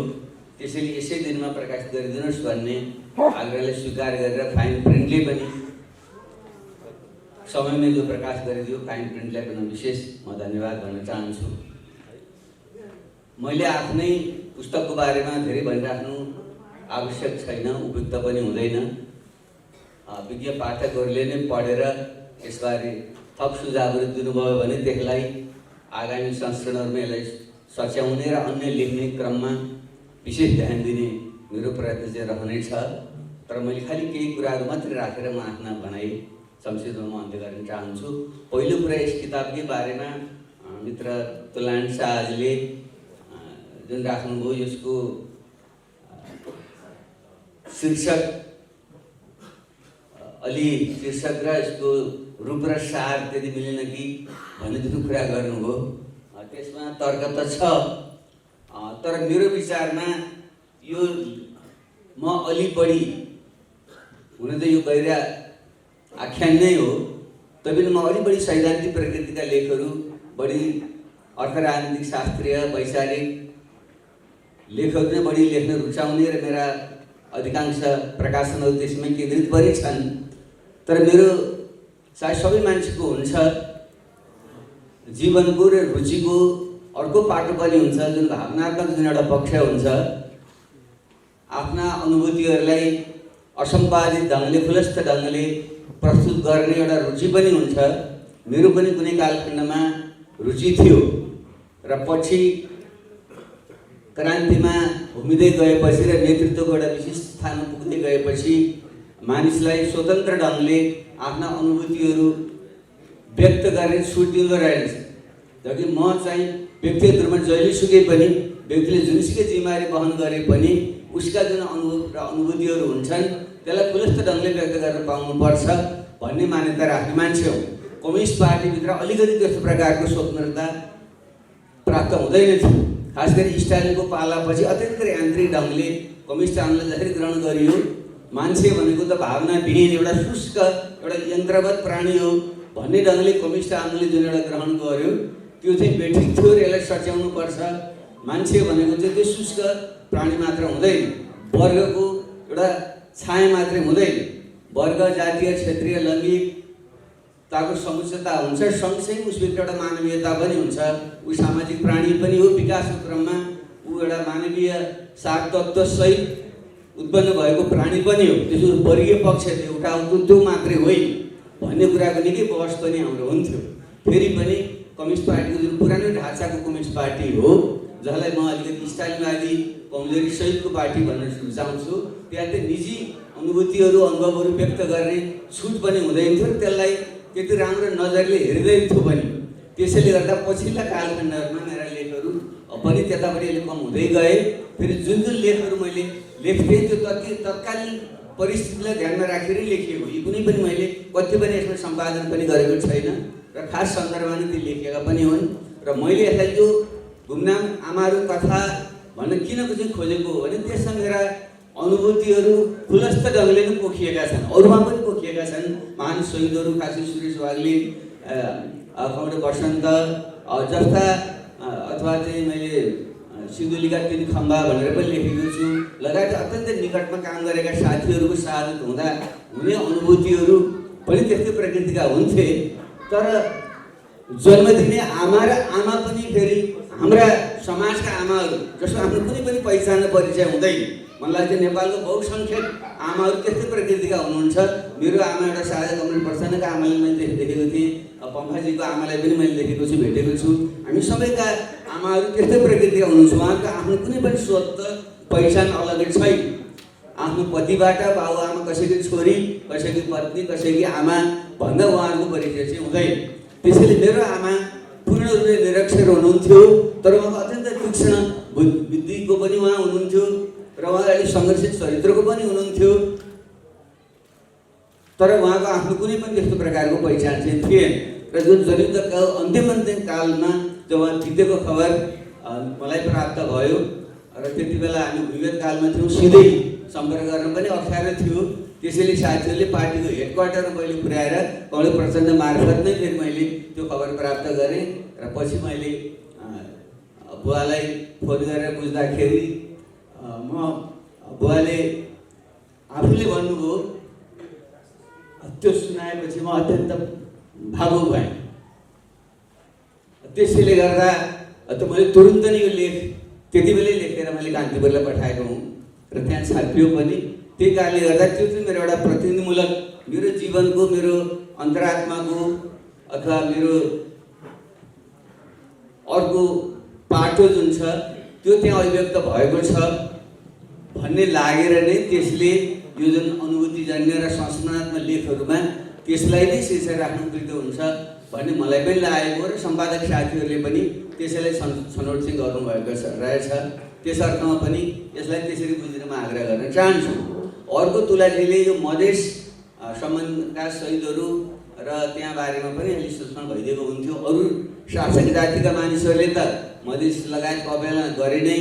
त्यसैले यसै दिनमा प्रकाशित गरिदिनुहोस् भन्ने आग्रहलाई स्वीकार गरेर फाइन प्रिन्टले पनि समयमै जो प्रकाश गरिदियो, फाइन प्रिन्टलाई पनि विशेष म धन्यवाद भन्न चाहन्छु। मैले आफ्नै पुस्तकको बारेमा धेरै भनिराख्नु आवश्यक छैन, उपयुक्त पनि हुँदैन। विज्ञ पाठकहरूले नै पढेर यसबारे थप सुझावहरू दिनुभयो भने त्यसलाई आगामी संस्करणहरूमा यसलाई सच्याउने र अन्य लेख्ने क्रममा विशेष ध्यान दिने मेरो प्रयत्न चाहिँ रहनेछ। तर मैले खालि केही कुराहरू मात्रै राखेर म आफ्ना भनाइ संक्षेपमा म अन्त्य गर्न चाहन्छु। पहिलो कुरा यस किताबकै बारेमा मित्र तुलान शाहजीले जुन राख्नुभयो, यसको शीर्षक अलि शीर्षक र यसको रूप र सार त्यति मिलेन कि भन्ने जुन कुरा गर्नुभयो, त्यसमा तर्क त छ। तर मेरो विचारमा यो म अलि बढी हुन त यो गैर आख्यान नै हो, तैपनि म अलि बढी सैद्धान्तिक प्रकृतिका लेखहरू, बढी अर्थ राजनीतिक शास्त्रीय वैचारिक लेखहरू नै बढी लेख्न रुचाउने र मेरा अधिकांश प्रकाशनहरू त्यसमै केन्द्रित पनि छन्। तर मेरो सायद सबै मान्छेको हुन्छ जीवनको र रुचिको अर्को पाटो पनि हुन्छ, जुन भावनात्मक जुन एउटा पक्ष हुन्छ। आफ्ना अनुभूतिहरूलाई असम्पादित ढङ्गले खुलस्त ढङ्गले प्रस्तुत गर्ने एउटा रुचि पनि हुन्छ। मेरो पनि कुनै कालखण्डमा रुचि थियो र पछि क्रान्तिमा घुमिँदै गएपछि र नेतृत्वको एउटा विशिष्ट स्थानमा पुग्दै गएपछि मानिसलाई स्वतन्त्र ढङ्गले आफ्ना अनुभूतिहरू व्यक्त गर्ने छुट दिँदो रहेछ। जबकि म चाहिँ व्यक्तिगत रूपमा जहिलेसुकै पनि व्यक्तिले जुनसुकै जिम्मेवारी वहन गरे पनि उसका जुन अनुभव र अनुभूतिहरू हुन्छन् त्यसलाई खुलस्त ढङ्गले व्यक्त गर्न पाउनुपर्छ भन्ने मान्यता राख्ने मान्छे हो। कम्युनिस्ट पार्टीभित्र अलिकति त्यस्तो प्रकारको स्वतन्त्रता प्राप्त हुँदैन थियो। खास गरी स्टालिनको पालापछि अत्यन्त यान्त्रिक ढङ्गले कम्युनिस्ट आन्दोलन जसरी ग्रहण गरियो, मान्छे भनेको त भावनाविहीन एउटा शुष्क एउटा यन्त्रवत प्राणी हो भन्ने ढङ्गले कम्युनिस्ट आन्दोलनले जुन एउटा ग्रहण गर्यो त्यो चाहिँ बेठिक थियो र यसलाई सच्याउनुपर्छ। मान्छे भनेको चाहिँ त्यो शुष्क प्राणी मात्र हुँदैन, वर्गको एउटा छाया मात्रै हुँदैन, वर्ग जातीय क्षेत्रीय लैङ्गिकताको समुचितता हुन्छ, सँगसँगै उसभित्र एउटा मानवीयता पनि हुन्छ। ऊ सामाजिक प्राणी पनि हो, विकासको क्रममा ऊ एउटा मानवीय सार तत्त्वसहित उत्पन्न भएको प्राणी पनि हो। त्यसो वर्गीय पक्ष एउटा त्यो मात्रै होइन भन्ने कुराको निकै बहस पनि हाम्रो हुन्थ्यो। फेरि पनि कम्युनिस्ट पार्टीको जुन पुरानो ढाँचाको कम्युनिस्ट पार्टी हो, जसलाई म अलिकति स्टालिनवादी कमजोरी सहितको पार्टी भन्न रुचाउँछु, त्यहाँ चाहिँ निजी अनुभूतिहरू अनुभवहरू व्यक्त गर्ने छुट पनि हुँदैन थियो र त्यसलाई त्यति राम्रो नजरले हेर्दैन थियो पनि। त्यसैले गर्दा पछिल्ला कालखण्डहरूमा मेरा लेखहरू पनि त्यतापट्टि अलिक कम हुँदै गए। फेरि जुन जुन लेखहरू मैले लेख्थेँ त्यो तत्कालीन परिस्थितिलाई ध्यानमा राखेरै लेखिएको, यी कुनै पनि मैले कति पनि यसमा सम्पादन पनि गरेको छैन र खास सन्दर्भमा ती लेखेका पनि हुन्। र मैले यसलाई यो गुमनाम आमाहरू कथा भन्न किन चाहिँ खोजेको हो भने त्यसमा मेरा अनुभूतिहरू खुलस्त ढङ्गले नै पोखिएका छन्, अरूमा पनि पोखिएका छन्। महान शहीदहरू काशी सुरेश वाग्ले, कमरे बसन्त जस्ता, अथवा चाहिँ मैले सिन्धुलीका 3 खम्बा भनेर पनि लेखेको छु, लगायत अत्यन्त निकटमा काम गरेका साथीहरूको शहादत हुँदा हुने अनुभूतिहरू पनि त्यस्तै प्रकृतिका हुन्थे। तर जन्म दिने आमा र आमा पनि फेरि हाम्रा समाजका आमाहरू जस्तो आफ्नो कुनै पनि पहिचान र परिचय हुँदैन। मलाई लाग्छ नेपालको बहुसङ्ख्यक आमाहरू त्यस्तै प्रकृतिका हुनुहुन्छ। मेरो आमा एउटा साझा कमरेड प्रसन्नका आमालाई मैले देखेको थिएँ, पम्फाजीको आमालाई पनि मैले देखेको छु, भेटेको छु। हामी सबैका आमाहरू त्यस्तै प्रकृतिका हुनुहुन्छ। उहाँको आफ्नो कुनै पनि स्वत पहिचान अलग्गै छैन। आफ्नो पतिबाट बाबुआमा, कसैकी छोरी, कसैकी पत्नी, कसैकी आमा भन्दा उहाँहरूको परिचय चाहिँ हुँदैन। त्यसैले मेरो आमा पूर्ण रूपले निरक्षर हुनुहुन्थ्यो, तर उहाँको अत्यन्त तीक्ष्ण बुद्धिको पनि उहाँ हुनुहुन्थ्यो र उहाँ अलिक सङ्घर्षित चरित्रको पनि हुनुहुन्थ्यो। तर उहाँको आफ्नो कुनै पनि त्यस्तो प्रकारको पहिचान चाहिँ थिएन। र जुन जनयुद्धको अन्तिम कालमा जब उहाँ बितेको खबर मलाई प्राप्त भयो र त्यति बेला हामी भूमिगत कालमा थियौँ, सिधै सम्पर्क गर्न पनि अप्ठ्यारो थियो। त्यसैले साथीहरूले पार्टीको हेडक्वार्टरमा मैले पुर्याएर कमल प्रचण्ड मार्फत नै फेरि मैले त्यो खबर प्राप्त गरेँ। र पछि मैले बुवालाई फोन गरेर बुझ्दाखेरि बुवाले आफूले भन्नुभयो, त्यो सुनाएपछि म अत्यन्त भावुक भएँ। त्यसैले गर्दा त मैले तुरुन्त नै यो लेख त्यति बेलै लेखेर मैले कान्तिपुरलाई पठाएको हुँ र त्यहाँ छापियो पनि। त्यही कारणले गर्दा त्यो चाहिँ मेरो एउटा प्रतिनिधिमूलक, मेरो जीवनको, मेरो अन्तरात्माको अथवा मेरो अर्को पाटो जुन छ त्यो त्यहाँ अभिव्यक्त भएको छ भन्ने लागेर नै त्यसले यो जुन अनुभूतिजन्य र संस्मरणात्मक लेखहरूमा त्यसलाई नै शीर्ष राख्नु उपयुक्त हुन्छ भन्ने मलाई पनि लागेको र सम्पादक साथीहरूले पनि त्यसैलाई छनौट चाहिँ गर्नुभएको रहेछ। त्यस अर्थमा पनि यसलाई त्यसरी बुझ्न म आग्रह गर्न चाहन्छु। अर्को तुलाजीले यो मधेस सम्बन्धका शहीदहरू र त्यहाँ बारेमा पनि अलि सूचना भइदिएको हुन्थ्यो। अरू शासक जातिका मानिसहरूले त मधेस लगायत अवहेलना गरे नै।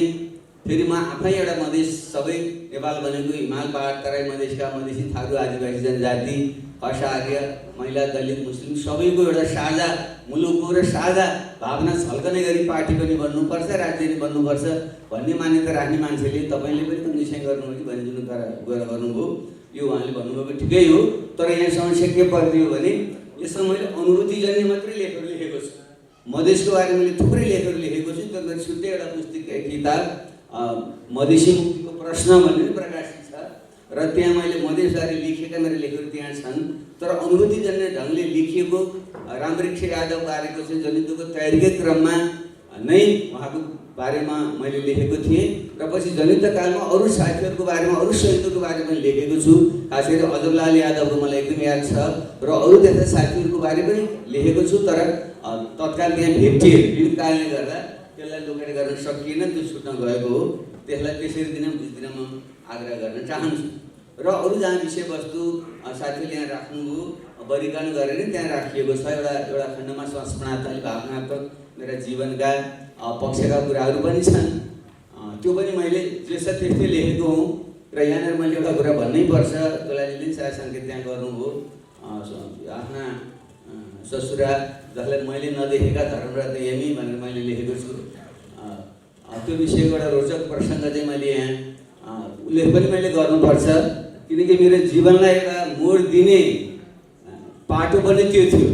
फेरि म आफै एउटा मधेस, सबै नेपाल भनेको हिमाल पहाड तराई मधेसका मधेसी थारू आदिवासी जनजाति खस आर्य महिला दलित मुस्लिम सबैको एउटा साझा मुलुकको र साझा भावना झल्कने गरी पार्टी पनि बन्नुपर्छ, राज्य पनि बन्नुपर्छ भन्ने मान्यता राख्ने मान्छेले तपाईँले पनि त निश्चय गर्नुभयो कि भने जुन गएर गर्नुभयो यो उहाँले भन्नुभएको ठिकै हो। तर यहाँ समस्या के परिदियो भने यसमा मैले अनुभूतिजन्य मात्रै लेखहरू लेखेको छु। मधेसको बारेमा मैले थुप्रै लेखहरू लेखेको छु। तर मेरो छुट्टै एउटा पुस्तक किताब मधेसी मुक्तिको प्रश्न भन्ने प्रकाशित छ र त्यहाँ मैले मधेसबारे लेखेका मेरो लेखहरू त्यहाँ छन्। तर अनुभूतिजन्य ढङ्गले लेखिएको रामवृक्ष यादव बारेको चाहिँ जनयुद्धको तयारीकै क्रममा नै उहाँको बारेमा मैले लेखेको थिएँ र पछि जनयुद्धकालमा अरू साथीहरूको बारेमा अरू शहीदहरूको बारेमा लेखेको छु। खास गरी अजबलाल यादवको मलाई एकदम याद छ र अरू त्यस्ता साथीहरूको बारे पनि लेखेको छु। तर तत्काल त्यहाँ भेटिए विभिन्न कारणले गर्दा त्यसलाई लोकेट गर्न सकिएन, त्यो छुट्न गएको हो। त्यसलाई त्यसरी दिन बुझ्दिन म आग्रह गर्न चाहन्छु। र अरू जहाँ विषयवस्तु साथीले यहाँ राख्नुभयो वर्गीकरण गरेर त्यहाँ राखिएको छ। एउटा खण्डमा संस्मरणात्मक भावनात्मक मेरा जीवनका पक्षका कुराहरू पनि छन्। त्यो पनि मैले जे छ त्यस्तै लेखेको हुँ। र यहाँनिर मैले एउटा कुरा भन्नै पर्छ, तुलाजीले सायद सङ्केत त्यहाँ गर्नुभयो। आफ्ना ससुरा जसलाई मैले नदेखेका धर्मरत्न यमी भनेर मैले लेखेको छु। त्यो विषयको एउटा रोचक प्रसङ्ग चाहिँ मैले यहाँ उल्लेख पनि मैले गर्नुपर्छ, किनकि मेरो जीवनलाई एउटा मोड दिने पाटो पनि त्यो थियो।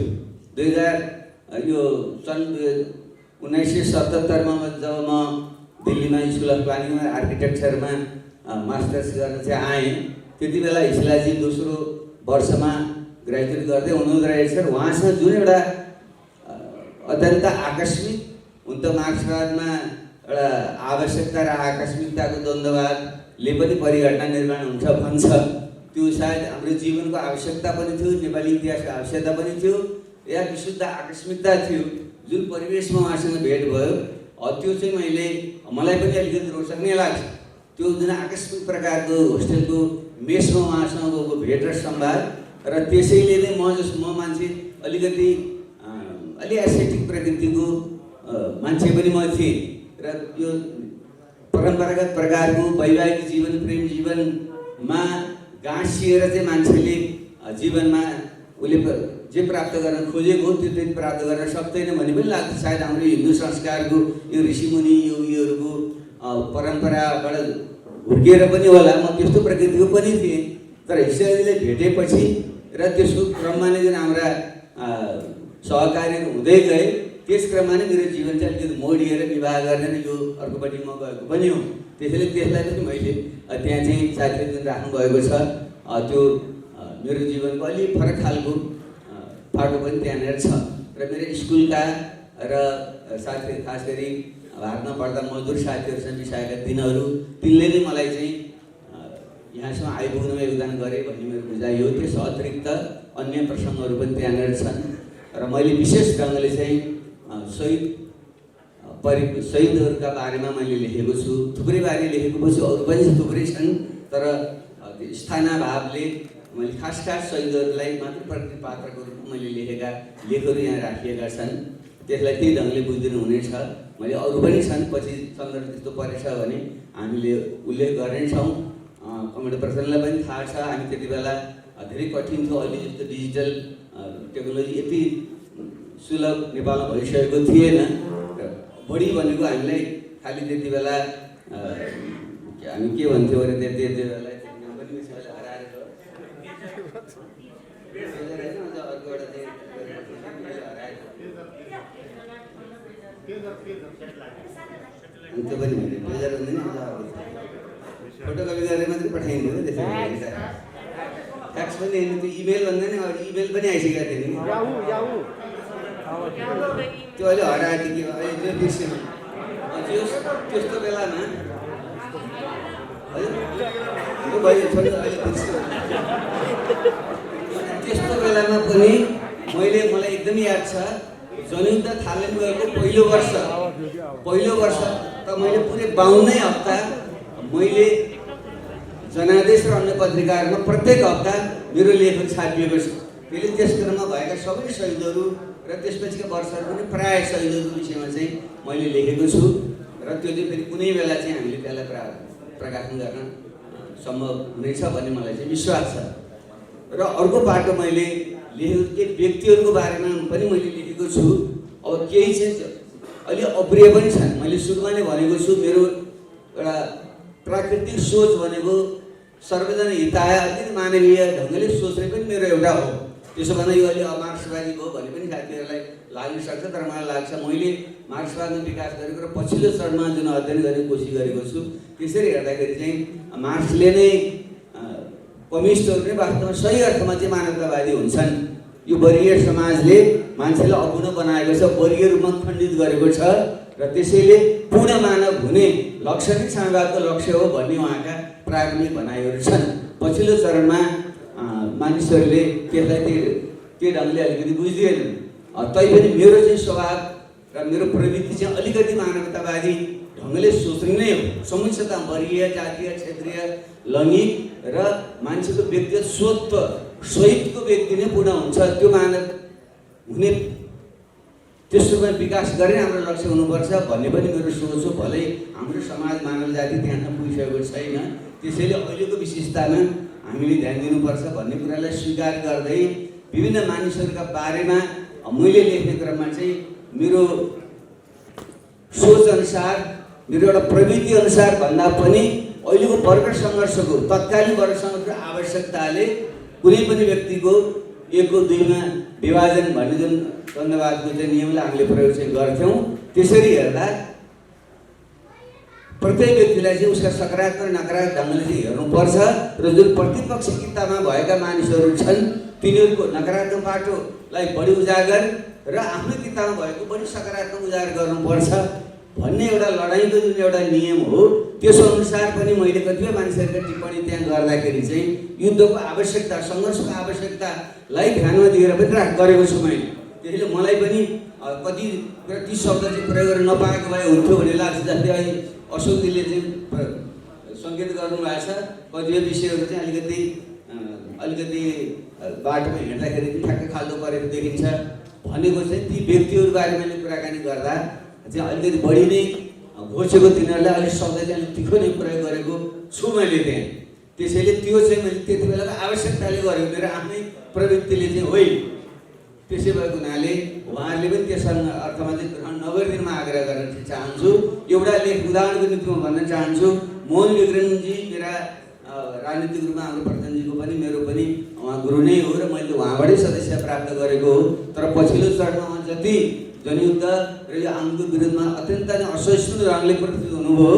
1977मा जब म दिल्लीमा स्कुल अफ प्लानिङ आर्किटेक्चरमा मास्टर्स गर्न चाहिँ आएँ, त्यति बेला हिस्लाजी दोस्रो वर्षमा ग्रेजुएट गर्दै हुनुहुँदो रहेछ। र उहाँसँग जुन एउटा अत्यन्त आकस्मिक हुन त मार्क्सवादमा एउटा आवश्यकता र आकस्मिकताको द्वन्द्ववादले पनि परिघटना निर्माण हुन्छ भन्छ। त्यो सायद हाम्रो जीवनको आवश्यकता पनि थियो, नेपाली इतिहासको आवश्यकता पनि थियो, या विशुद्ध आकस्मिकता थियो। जुन परिवेशमा उहाँसँग भेट भयो त्यो चाहिँ मलाई पनि अलिकति रोचक नै लाग्छ। त्यो जुन आकस्मिक प्रकारको होस्टेलको मेसमा उहाँसँग गएको भेट र संवाद, र त्यसैले नै म मान्छे अलिकति अलि एस्थेटिक प्रकृतिको मान्छे पनि म थिएँ। र यो परम्परागत प्रकारको वैवाहिक जीवन, प्रेम जीवनमा गाँसिएर चाहिँ मान्छेले जीवनमा उसले जे प्राप्त गर्न खोजेको त्यो चाहिँ प्राप्त गर्न सक्दैन भन्ने पनि लाग्छ। सायद हाम्रो हिन्दू संस्कारको यो ऋषिमुनि योगीहरूको परम्पराबाट हुर्किएर पनि होला। म त्यस्तो प्रकृतिको पनि थिएँ। तर हिस्साजीले भेटेपछि र त्यसको क्रममा नै जुन हाम्रा सहकार्यहरू हुँदै गए, त्यस क्रममा नै मेरो जीवन चाहिँ अलिकति मोडिएर विवाह गरेर यो अर्कोपट्टि म गएको पनि हो। त्यसैले त्यसलाई पनि मैले त्यहाँ चाहिँ साथीले जुन राख्नुभएको छ त्यो मेरो जीवनको अलि फरक खालको फाटो पनि त्यहाँनिर छ। र मेरो स्कुलका र साथी खास गरी भारतमा पढ्दा मजदुर साथीहरूसँग बिताएका दिनहरू, तिनले नै मलाई चाहिँ यहाँसम्म आइपुग्नुमा योगदान गरे भन्ने मेरो बुझाइ हो। त्यस अतिरिक्त अन्य प्रसङ्गहरू पनि त्यहाँनिर छन्। र मैले विशेष ढङ्गले चाहिँ शहीदहरूका बारेमा मैले लेखेको छु। थुप्रै बारे लेखेको छु, अरू पनि थुप्रै छन्। तर स्थानाभावले मैले खास शहीदहरूलाई मात्र प्रकृति पात्रको रूपमा मैले लेखेका लेखहरू यहाँ राखिएका छन्। त्यसलाई त्यही ढङ्गले बुझिदिनु हुनेछ। मैले अरू पनि छन्, पछि सन्दर्भ त्यस्तो परेछ भने हामीले उल्लेख गर्नेछौँ। कमेडी पर्सनलाई पनि थाहा छ, हामी त्यति बेला धेरै कठिन थियो। अहिले जस्तो डिजिटल टेक्नोलोजी यति सुलभ नेपालमा भइसकेको थिएन। बढी भनेको हामीलाई खालि त्यति बेला हामी के भन्थ्यौँ भने त्यति बेला त्यो पनि फोटोकपी गरेर मात्रै पठाइदियो। त्यसो फ्याक्स पनि हेर्नु, त्यो इमेल भन्दा नि अब इमेल पनि आइसकेको थियो नि। त्यो अहिले हराएको थियो कि अहिले त्यो बिर्सेन त्यस्तो बेलामा त्यस्तो बेलामा पनि मलाई एकदमै याद छ जनयुद्ध थालनी गएको पहिलो वर्ष त मैले पुरै 52 हप्ता मैले जनादेश र अन्य पत्रिकाहरूमा प्रत्येक हप्ता मेरो लेखहरू छापिएको छ। त्यसले त्यस क्रममा भएका सबै शहीदहरू र त्यसपछिका वर्षहरू पनि प्राय शहीदहरूको विषयमा चाहिँ मैले लेखेको छु र त्यो चाहिँ फेरि कुनै बेला चाहिँ हामीले त्यसलाई प्रकाशन गर्न सम्भव हुनेछ भन्ने मलाई चाहिँ विश्वास छ। र अर्को पाटो मैले लेखेको केही व्यक्तिहरूको बारेमा पनि मैले लेखेको छु। अब केही चाहिँ अलि अप्रिय पनि छन्। मैले सुरुमा नै भनेको छु मेरो एउटा प्राकृतिक सोच भनेको सर्वजना हिताय अलिकति मानवीय ढङ्गले सोच्ने पनि मेरो एउटा हो। त्यसो भन्दा यो अलि मार्क्सवादी हो भन्ने पनि साथीहरूलाई लाग्न सक्छ, तर मलाई लाग्छ मैले मार्क्सवादमा विकास गरेको र पछिल्लो चरणमा जुन अध्ययन गर्ने कोसिस गरेको छु त्यसरी हेर्दाखेरि चाहिँ मार्क्सले नै कम्युनिस्टहरू नै वास्तवमा सही अर्थमा चाहिँ मानवतावादी हुन्छन्। यो वर्गीय समाजले मान्छेलाई अपुन बनाएको छ, वर्गीय रूपमा खण्डित गरेको छ र त्यसैले पूर्ण मानव हुने लक्ष्य नै साम्यवादको लक्ष्य हो भन्ने उहाँका प्रारम्भिक भनाइहरू छन्। पछिल्लो चरणमा मानिसहरूले त्यसलाई त्यो ढङ्गले अलिकति बुझ्दिएनन्। तैपनि मेरो चाहिँ स्वभाव र मेरो प्रवृत्ति चाहिँ अलिकति मानवतावादी ढङ्गले सोच्ने नै हो। समुचितता वर्गीय, जातीय, क्षेत्रीय, लैङ्गिक र मान्छेको व्यक्तिगत स्वत्व सहितको व्यक्ति नै पूर्ण हुन्छ। त्यो मानव हुने त्यसोमा विकास गर्ने हाम्रो लक्ष्य हुनुपर्छ भन्ने पनि मेरो सोच हो। भलै हाम्रो समाज मानव जाति त्यहाँ पुगिसकेको छैन, त्यसैले अहिलेको विशेषतामा हामीले ध्यान दिनुपर्छ भन्ने कुरालाई स्वीकार गर्दै विभिन्न मानिसहरूका बारेमा मैले लेख्ने क्रममा चाहिँ मेरो सोच अनुसार, मेरो एउटा प्रवृत्ति अनुसार भन्दा पनि अहिलेको वर्ग सङ्घर्षको तत्कालीन वर्ग सङ्घर्षको आवश्यकताले कुनै पनि व्यक्तिको 1 को 2 मा विभाजन भन्ने जुन द्वन्द्ववादको चाहिँ नियमलाई हामीले प्रयोग चाहिँ गर्थ्यौँ। त्यसरी हेर्दा प्रत्येक व्यक्तिलाई चाहिँ उसका सकारात्मक नकारात्मक ढङ्गले चाहिँ हेर्नुपर्छ र जुन प्रतिपक्षितामा भएका मानिसहरू छन् तिनीहरूको नकारात्मक पाटोलाई बढी उजागर र आफ्नो किताबमा भएको बढी सकारात्मक उजागर गर्नुपर्छ भन्ने एउटा लडाइँको जुन एउटा नियम हो। त्यस अनुसार पनि मैले कतिपय मानिसहरूका टिप्पणी त्यहाँ गर्दाखेरि चाहिँ युद्धको आवश्यकता, सङ्घर्षको आवश्यकतालाई ध्यानमा दिएर पनि गरेको छु मैले। त्यसैले मलाई पनि कति ती शब्द चाहिँ प्रयोग गर्न नपाएको भए हुन्थ्यो भन्ने लाग्छ। जस्तै अहिले अशोकजीले चाहिँ सङ्केत गर्नुभएको छ कतिपय विषयहरू चाहिँ अलिकति बाटोमा हिँड्दाखेरि पनि ठ्याक्कै खाल्दो परेको देखिन्छ भनेको चाहिँ ती व्यक्तिहरू बारे मैले कुराकानी गर्दा चाहिँ अलिकति बढी नै घोचेको तिनीहरूलाई अलिक शब्द चाहिँ अलिक तिखो नै प्रयोग गरेको छु मैले त्यहाँ। त्यसैले त्यो चाहिँ मैले त्यति बेलाको आवश्यकताले गरेको, मेरो आफ्नै प्रवृत्तिले चाहिँ होइन। त्यसै भएको हुनाले उहाँहरूले पनि त्यस अर्थमा चाहिँ ग्रहण नगरिदिन म आग्रह गर्न चाहन्छु। एउटा लेख उदाहरणको निम्ति म भन्न चाहन्छु। मोहन विक्रमजी मेरा राजनीतिक रूपमा हाम्रो प्रधानजीको पनि मेरो पनि उहाँ गुरु नै हो र मैले उहाँबाटै सदस्य प्राप्त गरेको हो। तर पछिल्लो चरणमा उहाँ जति जनयुद्ध र यो आन्दोलनको विरुद्धमा अत्यन्त नै असहिष्णु ढङ्गले प्रस्तुत हुनुभयो,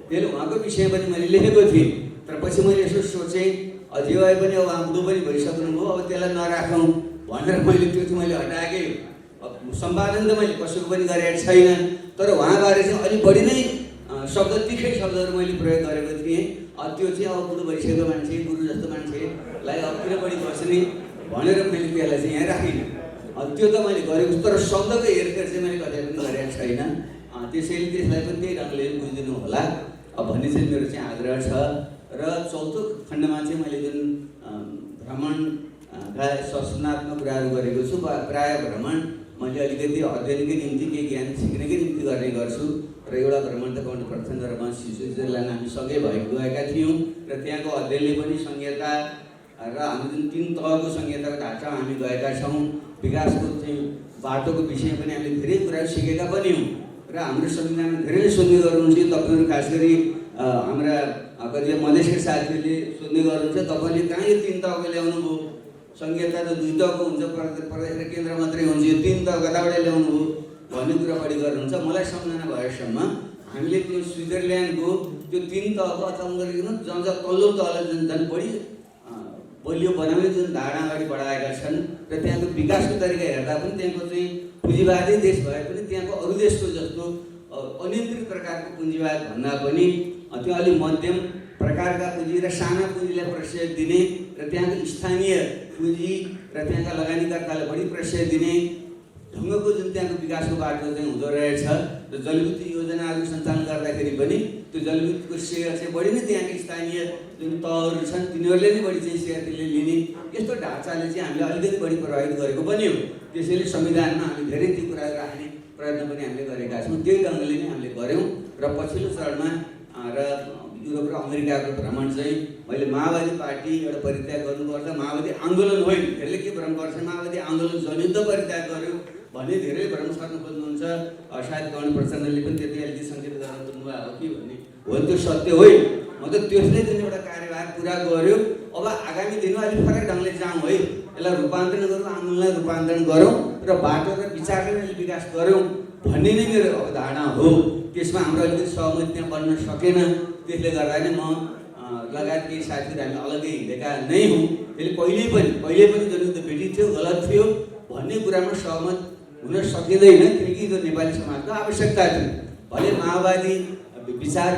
त्यसले उहाँको विषय पनि मैले लेखेको थिएँ। तर पछि मैले यसो सोचेँ अझै भए पनि अब उहाँ बुढो पनि भइसक्नुभयो, अब त्यसलाई नराखौँ भनेर मैले त्यो चाहिँ मैले हटाएकै। सम्पादन त मैले कसैको पनि गरेको छैन, तर उहाँबारे चाहिँ अलिक बढी नै तिखै शब्दहरू मैले प्रयोग गरेको थिएँ। त्यो चाहिँ अब बुढो भइसकेको मान्छे, गुरु जस्तो मान्छेलाई अब किन बढी बस्ने भनेर मैले त्यसलाई चाहिँ यहाँ राखिनँ। त्यो त मैले गरेको छु, तर शब्दको हेरफेर चाहिँ मैले कतै पनि गरेको छैन। त्यसैले त्यसलाई पनि त्यही ढङ्गले बुझिदिनु होला भन्ने चाहिँ मेरो चाहिँ आग्रह छ। र चौथो खण्डमा चाहिँ मैले जुन भ्रमणका सूचनात्मक कुराहरू गरेको छु, प्रायः भ्रमण मैले अलिकति अध्ययनकै निम्ति केही ज्ञान सिक्नकै निम्ति गर्ने गर्छु। र एउटा भ्रमण त गर्नु पर्छ र म स्विजरल्यान्ड हामी सँगै गएका थियौँ र त्यहाँको अध्ययनले पनि संहिता र हामी जुन 3 तहको संहिताको ढाँचामा हामी गएका छौँ। विकासको चाहिँ बाटोको विषय पनि हामीले धेरै कुराहरू सिकेका पनि हौँ र हाम्रो संविधानमा धेरैले सोध्ने गर्नुहुन्छ। तपाईँहरू खास गरी हाम्रा कतिपय मधेसका साथीहरूले सोध्ने गर्नुहुन्छ तपाईँले कहाँ यो 3 तहको ल्याउनु भयो, संहिता त 2 तहको हुन्छ, प्रदेश र केन्द्र मात्रै हुन्छ, यो 3 तह कताबाट ल्याउनु भयो भन्ने कुरा बढी गर्नुहुन्छ। मलाई सम्झना भएसम्म हामीले त्यो स्विजरल्यान्डको त्यो 3 तहको अथवा गरिकन जहाँ तल्लो तहलाई झन् बढी बलियो बनाउने जुन धारणा अगाडि बढाएका छन् र त्यहाँको विकासको तरिका हेर्दा पनि त्यहाँको चाहिँ पुँजीवादी देश भए पनि त्यहाँको अरू देशको जस्तो अनियन्त्रित प्रकारको पुँजीवाद भन्दा पनि त्यो अलिक मध्यम प्रकारका पुँजी र साना पुँजीलाई प्रश्रय दिने र त्यहाँको स्थानीय पुँजी र त्यहाँका लगानीकर्तालाई बढी प्रश्रय दिने ढङ्गको जुन त्यहाँको विकासको बाटो चाहिँ हुँदो रहेछ र जलविद्युत योजनाहरू सञ्चालन गर्दाखेरि पनि त्यो जलविद्युतको सेयर चाहिँ बढी नै त्यहाँको स्थानीय जुन तहहरू छन् तिनीहरूले नै बढी चाहिँ सेयर त्यसले लिने यस्तो ढाँचाले चाहिँ हामीले अलिकति बढी प्रभावित गरेको पनि हो। त्यसैले संविधानमा हामीले धेरै ती कुराहरू राख्ने प्रयत्न पनि हामीले गरेका छौँ। त्यही ढङ्गले नै हामीले गऱ्यौँ र पछिल्लो चरणमा र युरोप र अमेरिकाको भ्रमण चाहिँ मैले माओवादी पार्टी एउटा परित्याग गर्नुपर्छ, माओवादी आन्दोलन होइन, धेरैले के भ्रम गर्छ माओवादी आन्दोलन जनयुद्ध परित्याग गर्यो भन्ने धेरै भ्रम सर्न खोज्नुहुन्छ। सायद कर्ण प्रचण्डले पनि त्यति अलिकति सङ्केत गर्न खोज्नुभयो हो कि भन्ने हो, त्यो सत्य होइन। म त त्यसले जुन एउटा कार्यभार पुरा गर्यो, अब आगामी दिनमा अलिक फरक ढङ्गले जाउँ है, यसलाई रूपान्तरण गरौँ, आन्दोलनलाई रूपान्तरण गरौँ र बाटो र विचारले नै विकास गरौँ भन्ने नै मेरो अवधारणा हो। त्यसमा हाम्रो अलिकति सहमति त्यहाँ बन्न सकेन, त्यसले गर्दा नै म लगायत केही साथीहरू हामी अलग्गै हिँडेका नै हौँ। त्यसले कहिले पनि जनयुद्ध भेटी थियो, गलत थियो भन्ने कुरामा सहमत हुन सकिँदैन, किनकि त्यो नेपाली समाजको आवश्यकता थियो। भले माओवादी विचार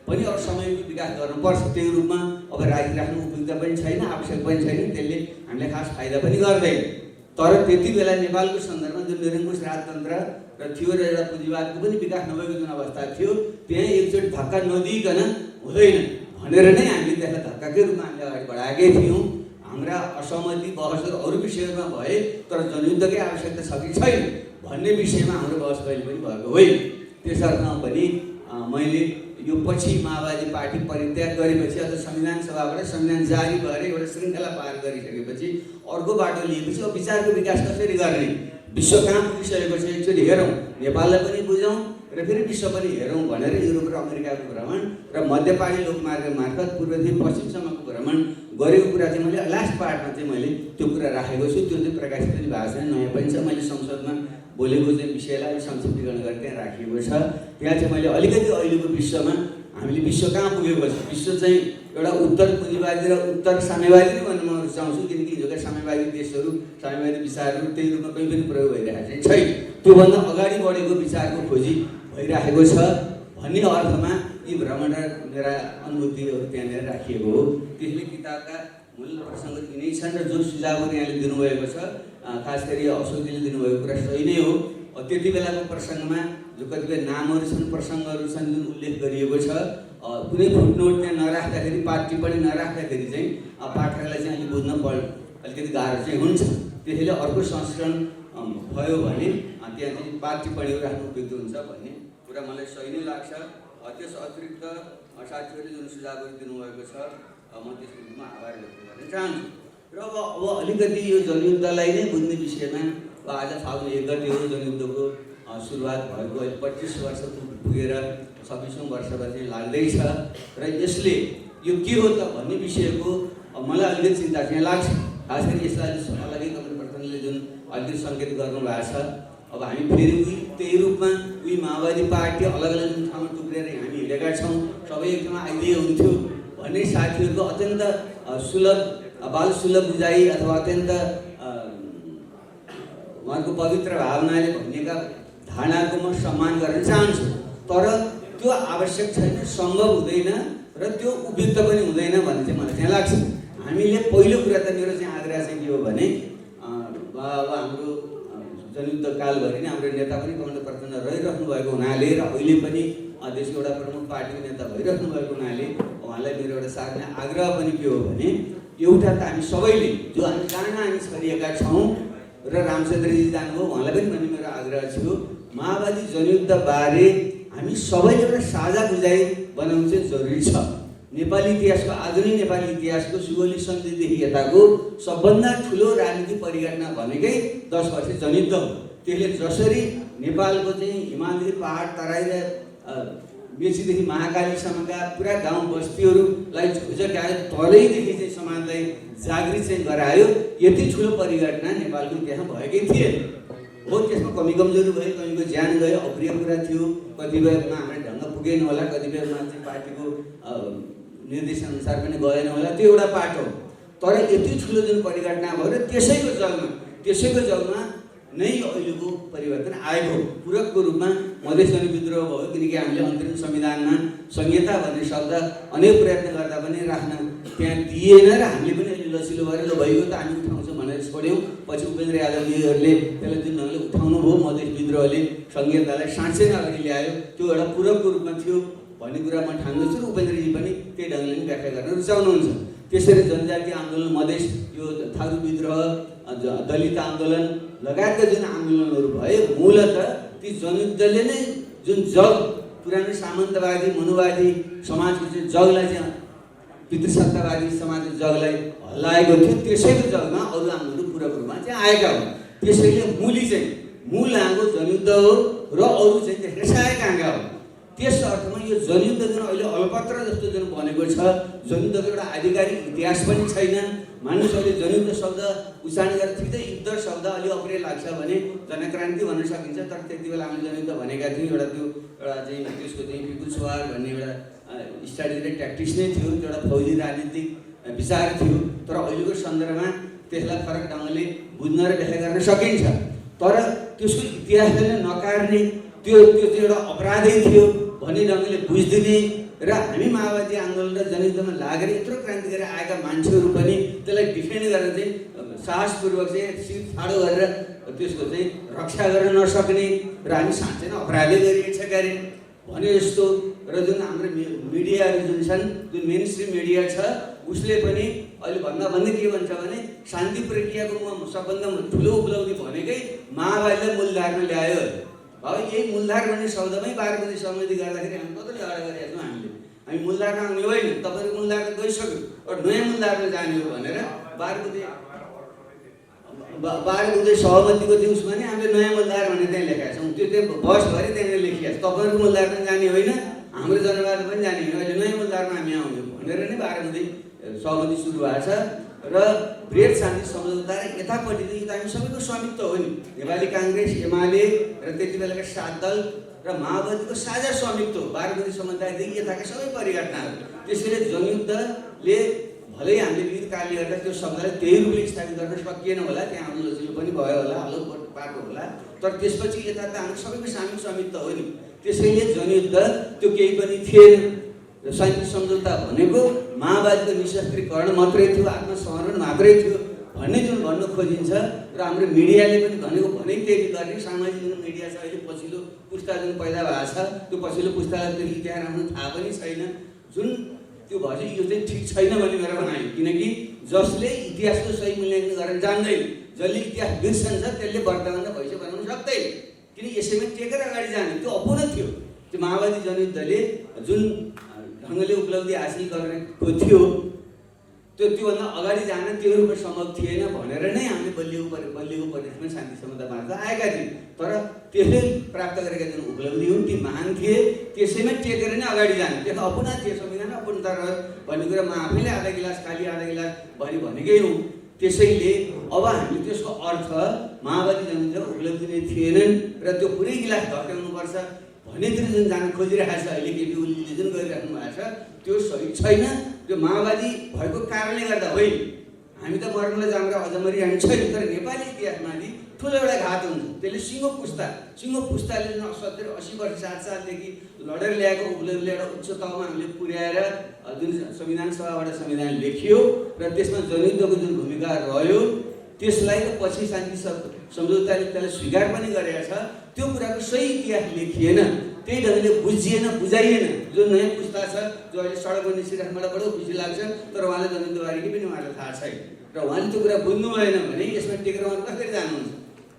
पनि अब समयको विकास गर्नुपर्छ, त्यही रूपमा अब राखिराख्नु उपयुक्त पनि छैन, आवश्यक पनि छैन, त्यसले हामीलाई खास फाइदा पनि गर्दैन। तर त्यति बेला नेपालको सन्दर्भमा जुन निरङ्कुश राजतन्त्र र थियो र एउटा पुँजीवादको पनि विकास नभएको जुन अवस्था थियो, त्यहाँ एकचोटि धक्का नदिइकन हुँदैन भनेर नै हामीले त्यसलाई धक्काकै रूपमा हामीले अगाडि बढाएकै थियौँ। हाम्रा असहमति बहसहरू अरू विषयमा भए तर जनयुद्धकै आवश्यकता छ कि छैन भन्ने विषयमा हाम्रो बहस कहिले पनि भएको होइन। त्यसर्थ पनि मैले यो पछि माओवादी पार्टी परित्याग गरेपछि अथवा संविधान सभाबाट संविधान जारी भएर एउटा श्रृङ्खला पार गरिसकेपछि अर्को बाटो लिएपछि अब विचारको विकास कसरी गर्ने, विश्व कहाँ पुगिसकेको छ एकचोटि हेरौँ, नेपाललाई पनि बुझौँ र फेरि विश्व पनि हेरौँ भनेर युरोप र अमेरिकाको भ्रमण र मध्यपाली लोकमार्ग मार्फत पूर्वदेखि पश्चिमसम्मको भ्रमण गरेको कुरा चाहिँ मैले लास्ट पार्टमा चाहिँ मैले त्यो कुरा राखेको छु। त्यो चाहिँ प्रकाशित पनि भएको छैन, नयाँ पनि छ। मैले संसदमा बोलेको चाहिँ विषयलाई संक्षिप्तीकरण गरेर त्यहाँ राखिएको छ। त्यहाँ चाहिँ मैले अलिकति अहिलेको विश्वमा हामीले विश्व कहाँ पुगेको छ, विश्व चाहिँ एउटा उत्तर पुँजीवादी र उत्तर साम्यवादी नै भन्न म रुचाउँछु, किनकि हिजोका साम्यवादी देशहरू साम्यवादी विचारहरू त्यही रूपमा कहीँ पनि प्रयोग भइरहेको चाहिँ छैन, त्योभन्दा अगाडि बढेको विचारको खोजी भइराखेको छ भन्ने अर्थमा यी भ्रमण र मेरा अनुभूतिहरू त्यहाँनिर राखिएको हो। त्यसले किताबका मूल प्रसङ्ग यिनै छन् र जुन सुझावहरू यहाँले दिनुभएको छ, खास गरी अशोकजीले दिनुभएको कुरा सही नै हो। त्यति बेलाको प्रसङ्गमा जो कतिपय नामहरू छन्, प्रसङ्गहरू छन् जुन उल्लेख गरिएको छ, कुनै फुटनोट त्यहाँ नराख्दाखेरि, पाठ टिप्पणी नराख्दाखेरि चाहिँ पाठकलाई चाहिँ अलिक बुझ्न अलिकति गाह्रो चाहिँ हुन्छ। त्यसैले अर्को संस्करण भयो भने त्यहाँ चाहिँ पाठ टिप्पणीहरू राख्नु उपयुक्त हुन्छ भन्ने कुरा मलाई सही नै लाग्छ। त्यस अतिरिक्त साथीहरूले जुन सुझावहरू दिनुभएको छ म त्यसको रूपमा आभार व्यक्त गर्न चाहन्छु। र अब अलिकति यो जनयुद्धलाई नै बुझ्ने विषयमा आज फागुन 1 गते हो जनयुद्धको सुरुवात भएको, अहिले 25 वर्ष पुगेर 26औं वर्षमा चाहिँ लाग्दैछ र यसले यो के हो त भन्ने विषयको मलाई अलिकति चिन्ता चाहिँ लाग्छ। खास गरी यसलाई अलग्गै कमल प्रधानले जुन अलिकति सङ्केत गर्नुभएको छ, अब हामी फेरि त्यही रूपमा उही माओवादी पार्टी अलग अलग जुन ठाउँमा टुक्रेर हामी हिँडेका छौँ, सबै एक ठाउँमा आइदिए हुन्थ्यो भन्ने साथीहरूको अत्यन्त बालसुलभ बुझाइ अथवा अत्यन्त उहाँको पवित्र भावनाले भनिएका धारणाको म सम्मान गर्न चाहन्छु। तर त्यो आवश्यक छैन, सम्भव हुँदैन र त्यो उपयुक्त पनि हुँदैन भन्ने चाहिँ मलाई चाहिँ लाग्छ। हामीले पहिलो कुरा त मेरो चाहिँ आग्रह चाहिँ के हो भने अब हाम्रो जनयुद्ध कालभरि नै हाम्रो नेता पनि कमल प्रचण्ड रहिरहनु भएको हुनाले र अहिले पनि देशको एउटा प्रमुख पार्टीको नेता भइरहनु भएको हुनाले उहाँलाई मेरो एउटा सार्ने आग्रह पनि के हो भने एउटा त हामी सबैले जो हामी कहाँ हामी छरिएका छौँ र रामचन्द्रजी जानुभयो उहाँलाई पनि भन्ने मेरो आग्रह थियो, माओवादी जनयुद्ध बारे हामी सबैले एउटा साझा बुझाइ बनाउनु चाहिँ जरुरी छ। नेपाली इतिहासको आधुनिक नेपाली इतिहासको सुगौली सन्धिदेखि यताको सबभन्दा ठुलो राजनीतिक परिघटना भनेकै 10 वर्ष जनयुद्ध हो। त्यसले जसरी नेपालको चाहिँ हिमालदेखि पहाड तराई र मेचीदेखि महाकालीसम्मका पुरा गाउँ बस्तीहरूलाई झुझक्यायो, तलैदेखि चाहिँ समाजलाई जागृत चाहिँ गरायो, यति ठुलो परिघटना नेपालको त्यहाँ भएकै थिएन हो। त्यसमा कमी कमजोरी भयो, कमीको ज्यान गयो, अप्रिय कुरा थियो, कतिपयमा हाम्रो ढङ्ग पुगेन होला, कतिपयमा चाहिँ पार्टीको निर्देशनअनुसार पनि गएन होला, त्यो एउटा पाटो। तर यति ठुलो जुन परिघटना भयो र त्यसैको जगमा नै अहिलेको परिवर्तन आएको पूरकको रूपमा मधेस जनविद्रोह भयो, किनकि हामीले अन्तरिम संविधानमा संहिता भन्ने शब्द अनेक प्रयत्न गर्दा पनि राख्न त्यहाँ दिएन र हामीले पनि अहिले लसिलो भएर ल भइगयो त हामी उठाउँछौँ भनेर छोड्यौँ। पछि उपेन्द्र यादवजीहरूले त्यसलाई जुन ढङ्गले उठाउनु भयो, मधेस विद्रोहले संहितालाई साँच्चै नै अगाडि ल्यायो, त्यो एउटा पूरकको रूपमा थियो भन्ने कुरा म ठान्दछु र उपेन्द्रजी पनि त्यही ढङ्गले नै व्याख्या गर्न रुचाउनुहुन्छ। त्यसरी जनजातीय आन्दोलन, मधेस यो थारू विद्रोह, दलित आन्दोलन लगायतका जुन आन्दोलनहरू भए, मूलत ती जनयुद्धले नै जुन जग पुरानो सामन्तवादी मनुवादी समाजको चाहिँ जगलाई चाहिँ पितृसत्तावादी समाजको जगलाई हल्लाएको थियो, त्यसैको जगमा अरू आन्दोलन पूरक रूपमा चाहिँ आएका हुन्। त्यसैले मूल आगो जनयुद्ध हो र अरू चाहिँ त्यसले सहायक आँगा हो। त्यस अर्थमा यो जनयुद्ध जुन अहिले अलपत्र जस्तो जुन बनेको छ, जनयुद्धको एउटा आधिकारिक इतिहास पनि छैन। मानिसहरूले जनयुद्ध शब्द उच्चारण गरेर ठिकै युद्ध शब्द अलि अप्रिय लाग्छ भने जनक्रान्ति भन्न सकिन्छ, तर त्यति बेला हामीले जनयुद्ध भनेका थियौँ। एउटा चाहिँ त्यसको चाहिँ पिपुल्स वार भन्ने एउटा स्ट्राटेजी र ट्याक्टिक्स नै थियो, त्यो एउटा फौजी राजनीतिक विचार थियो। तर अहिलेको सन्दर्भमा त्यसलाई फरक ढङ्गले बुझ्न र व्याख्या गर्न सकिन्छ। तर त्यसको इतिहासले नकार्ने त्यो चाहिँ एउटा अपराधै थियो भन्ने ढङ्गले बुझिदिने र हामी माओवादी आन्दोलन र जनयुद्धमा लागेर यत्रो क्रान्ति गरेर आएका मान्छेहरू पनि त्यसलाई डिफेन्ड गरेर चाहिँ साहसपूर्वक चाहिँ शिर ठाडो गरेर त्यसको चाहिँ रक्षा गर्न नसक्ने र हामी साँच्चै नै अपराधै गरिरहेछ गरे भने जस्तो। र जुन हाम्रो मिडियाहरू जुन छन्, जुन मेन स्ट्रिम मिडिया छ, उसले पनि अहिले भन्दै के भन्छ भने शान्ति प्रक्रियाको सबभन्दा ठुलो उपलब्धि भनेकै माओवादीलाई मूलधारमा ल्यायो। अब यही मूलधार भन्ने शब्दमै बारबुदी सहमति गर्दाखेरि हामी कति झगडा गरिरहेका छौँ। हामी मूलधारमा आउने होइन, तपाईँको मूलधार त गइसक्यो, नयाँ मूलधारमा जाने हो भनेर बारबुदी सहमतिको दिउँसमा नि हामीले नयाँ मूलधार भनेर त्यहाँ लेखेका छौँ। त्यो चाहिँ बसभरि त्यहाँनिर लेखिया छ, तपाईँहरूको मूलधारमा जाने होइन, हाम्रो जनवाद पनि जाने होइन, अहिले नयाँ मूलधारमा हामी आउने भनेर नै बारबुदी सहमति सुरु भएको छ। र ब्रेड शान्ति सम्झौता यतापट्टि चाहिँ हामी सबैको स्वामित्व हो नि, नेपाली काङ्ग्रेस, एमाले र त्यति बेलाका 7 दल र माओवादीको साझा स्वामित्व, बारबुदी समुदायदेखि यताका सबै परिघटनाहरू। त्यसैले जनयुद्धले भलै हामीले विविध कारणले गर्दा त्यो शब्दलाई त्यही रूपले स्थापित गर्न सकिएन होला, त्यहाँ हाम्रो लजिलो पनि भयो होला, हलो पाएको होला, तर त्यसपछि यता त हाम्रो सबैको सामूहिक स्वामित्व हो नि। त्यसैले जनयुद्ध त्यो केही पनि थिएन। र शान्ति सम्झौता भनेको माओवादीको निशस्त्रीकरण मात्रै थियो, आत्मसमर्पण मात्रै थियो भन्ने जुन भन्न खोजिन्छ र हाम्रो मिडियाले पनि भनेको त्यही गर्ने। सामाजिक जुन मिडिया छ, अहिले पछिल्लो पुस्ता जुन पैदा भएको छ, त्यो पछिल्लो पुस्तालाई त्यो इतिहास आफ्नो थाहा पनि छैन, जुन त्यो भएपछि यो चाहिँ ठिक छैन भन्ने मेरो भनाइ। किनकि जसले इतिहासको सही मूल्याङ्कन गरेर जान्दैन, जसले इतिहास बिर्सन्छ त्यसले वर्तमानमा भविष्य बनाउन सक्दैन। किन यसैमा टेकेर अगाडि जाने त्यो अपूर्ण थियो। त्यो माओवादी जनयुद्धले जुन ढङ्गले उपलब्धि हासिल गरेको थियो, त्योभन्दा अगाडि जान त्यो रूपमा सम्भव थिएन भनेर नै हामीले बलियो परिवेशमा शान्ति सम्झौता मार्फत आएका थियौँ। तर त्यसले प्राप्त गरेका जुन उपलब्धि हुन् ती महान थिए, त्यसैमा टेकेर नै अगाडि जाने। त्यसको अपूर्ण थिए, संविधान अपूर्णता रह्यो भन्ने कुरा म आफैले आधा गिलास खाली आधा गिलास भरि भनेकै हुँ। त्यसैले अब हामीले त्यसको अर्थ माओवादी जनयुद्ध उपलब्धि नै थिएनन् र त्यो पुरै गिलास घटाउनुपर्छ भन्नेतिर जुन जान खोजिरहेको छ अहिले केपी ओलीले जुन गरिराख्नु भएको छ, त्यो सही छैन। त्यो माओवादी भएको कारणले गर्दा होइन, हामी त मर्नलाई जाँदा अझ मरिरहनु छैन, तर नेपाली इतिहासमा ठुलो एउटा घात हुन्छ। त्यसले सिङ्गो पुस्ताले 70-80 वर्ष 7 सालदेखि लडेर ल्याएको उपलब्धिले एउटा उच्च तहमा हामीले पुर्याएर जुन संविधान सभाबाट संविधान लेखियो र त्यसमा जनयुद्धको जुन भूमिका रह्यो, त्यसलाई त पछि शान्ति सम्झौताले त्यसलाई स्वीकार पनि गरेका छ। त्यो कुराको सही इतिहास लेखिएन, त्यही ढङ्गले बुझिएन, बुझाइएन। जो नयाँ पुस्ता छ, जो अहिले सडकमा निस्किरहेको मलाई बडो खुसी लाग्छ, तर उहाँले जनयुद्धबारे पनि उहाँलाई थाहा छैन र उहाँले त्यो कुरा बुझ्नु भएन भने यसमा टेकेर उहाँ कसरी जानुहुन्छ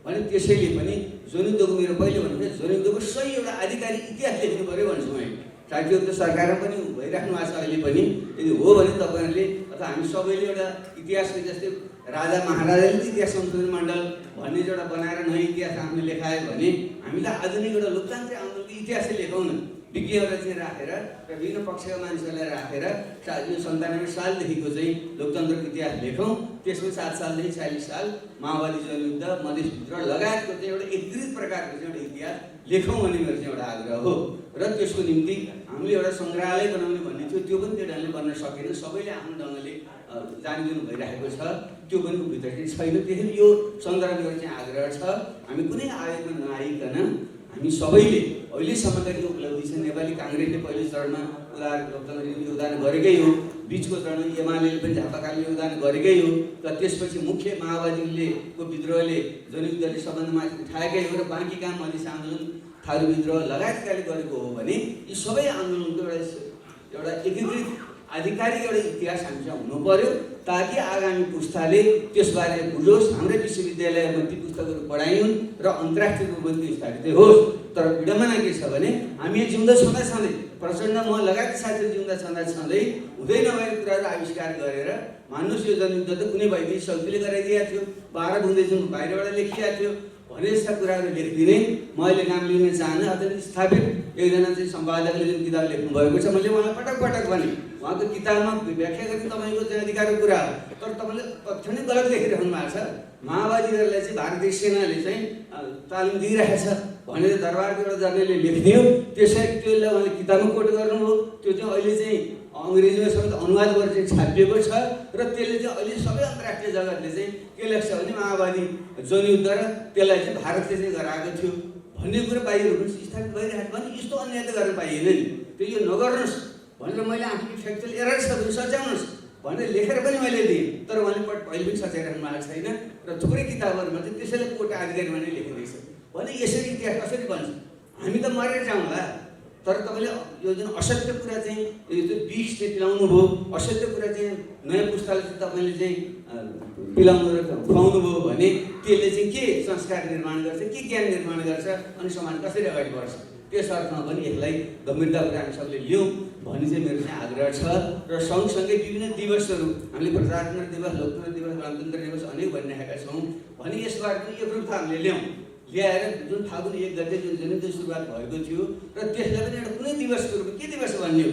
भने। त्यसैले पनि जनयुद्धको मेरो पहिले भन्नु जनयुद्धको सही एउटा आधिकारिक इतिहास लेख्नु पऱ्यो भन्छु मैले। साथीहरू त सरकारमा पनि भइराख्नु भएको छ अहिले पनि। यदि हो भने तपाईँहरूले अथवा हामी सबैले एउटा इतिहासको जस्तै राजा महाराजाले इतिहास संशोधन मण्डल भन्ने एउटा बनाएर नयाँ इतिहास हामीले लेखायो भने हामीलाई आधुनिक एउटा लोकतान्त्रिक आन्दोलनको इतिहासै लेखौँ न। विज्ञहरूलाई चाहिँ राखेर र विभिन्न पक्षका मान्छेहरूलाई राखेर 97 सालदेखिको चाहिँ लोकतन्त्रको इतिहास लेखौँ। त्यसमा 7 सालदेखि 46 साल माओवादी जनयुद्ध, मधेस विद्रोह लगायतको चाहिँ एउटा एकीकृत प्रकारको चाहिँ एउटा इतिहास लेखौँ भन्ने मेरो चाहिँ एउटा आग्रह हो। र त्यसको निम्ति हामीले एउटा सङ्ग्रहालय बनाउने भन्ने थियो त्यो पनि त्यो ढङ्गले बन्न सकेन। सबैले आफ्नो ढङ्गले जानिदिनु भइरहेको छ, त्यो पनि भित्र चाहिँ छैन। त्यसैले यो सन्दर्भमा चाहिँ आग्रह छ, हामी कुनै आयोगमा नआइकन हामी सबैले अहिलेसम्मका यो उपलब्धि छ। नेपाली काङ्ग्रेसले पहिलो चरणमा उदार लोकतन्त्र योगदान गरेकै हो, बिचको चरण एमाले पनि झापाकालले योगदान गरेकै हो, र त्यसपछि मुख्य माओवादीले को विद्रोहले जनयुद्धले सम्बन्धमा उठाएकै हो, र बाँकी काम मधेस आन्दोलन थारू विद्रोह लगायतकाले गरेको हो भने यी सबै आन्दोलनको एउटा एकीकृत आधिकारिक एउटा इतिहास हामीसँग हुनु पर्यो, ताकि आगामी पुस्ताले त्यसबारे बुझोस्। हाम्रै विश्वविद्यालयमा ती पुस्तकहरू पढाइन् र अन्तर्राष्ट्रिय रूपमा त्यो स्थापित होस्। तर विडम्बना के छ भने हामी जिउँदा छँदै प्रचण्ड म लगायत साथीहरू जिउँदा छँदै हुँदै नभएको कुराहरू आविष्कार गरेर मान्नुहोस् यो जनयुद्ध त कुनै वैदेशिक शक्तिले गराइदिएको थियो, 12 बुँदै जुन बाहिरबाट लेखिएको थियो भने यस्ता कुराहरू लेखिदिने म अहिले नाम लिन चाहन्न। अत्यन्त स्थापित एकजना चाहिँ सम्पादकले जुन किताब लेख्नु भएको छ, मैले उहाँलाई पटक पटक भने उहाँको किताबमा व्याख्या गर्ने तपाईँको चाहिँ अधिकारको कुरा हो, तर तपाईँले तथ्य नै गलत लेखिरहनु भएको छ। माओवादीहरूलाई चाहिँ भारतीय सेनाले चाहिँ तालिम दिइरहेछ भनेर दरबारको एउटा जर्नलले लेखिदियो, त्यसलाई उहाँले किताबमा कोट गर्नुभयो। त्यो चाहिँ अहिले चाहिँ अङ्ग्रेजीमा समेत अनुवाद गरेर चाहिँ छापिएको छ, र त्यसले चाहिँ अहिले सबै अन्तर्राष्ट्रिय जगतले चाहिँ के लेख्छ भने माओवादी जनयुद्ध र त्यसलाई चाहिँ भारतले चाहिँ गराएको थियो भन्ने कुरा बाहिर स्थापित भइरहेको भने यस्तो अन्याय त गर्न पाइएन नि। त्यो यो नगर्नुहोस् भनेर मैले आफ्नो फ्याक्चुअल एरर छ भने सच्याउनुहोस् भनेर लेखेर पनि मैले दिएँ, तर उहाँले अहिले पनि सच्याइरहनु भएको छैन। र थुप्रै किताबहरूमा चाहिँ त्यसैले कोट आधिकारिकमा नै लेखिँदैछ भने यसरी इतिहास कसरी बन्छ? हामी त मरेर जाउँला, तर तपाईँले यो जुन असत्य कुरा चाहिँ यो जुन विष चाहिँ पिलाउनु भयो, असत्य कुरा चाहिँ नयाँ पुस्ताले चाहिँ तपाईँले चाहिँ पिलाउनु र खुवाउनु भयो भने त्यसले चाहिँ के संस्कार निर्माण गर्छ, के ज्ञान निर्माण गर्छ, अनि समाज कसरी अगाडि बढ्छ? त्यस अर्थमा पनि यसलाई गम्भीरतापूर्वक हामी सबले लियौँ भन्ने चाहिँ मेरो चाहिँ आग्रह छ। र सँगसँगै विभिन्न दिवसहरू हामीले प्रजातन्त्र दिवस, लोकतन्त्र दिवस, गणतन्त्र दिवस अनेक भनिरहेका छौँ भने यसबाट पनि एकरूपता हामीले ल्याएर जुन फागुन 1 गते जुन जनयुद्ध सुरुवात भएको थियो र त्यसलाई पनि एउटा कुनै दिवसको रूपमा के दिवस भन्ने हो?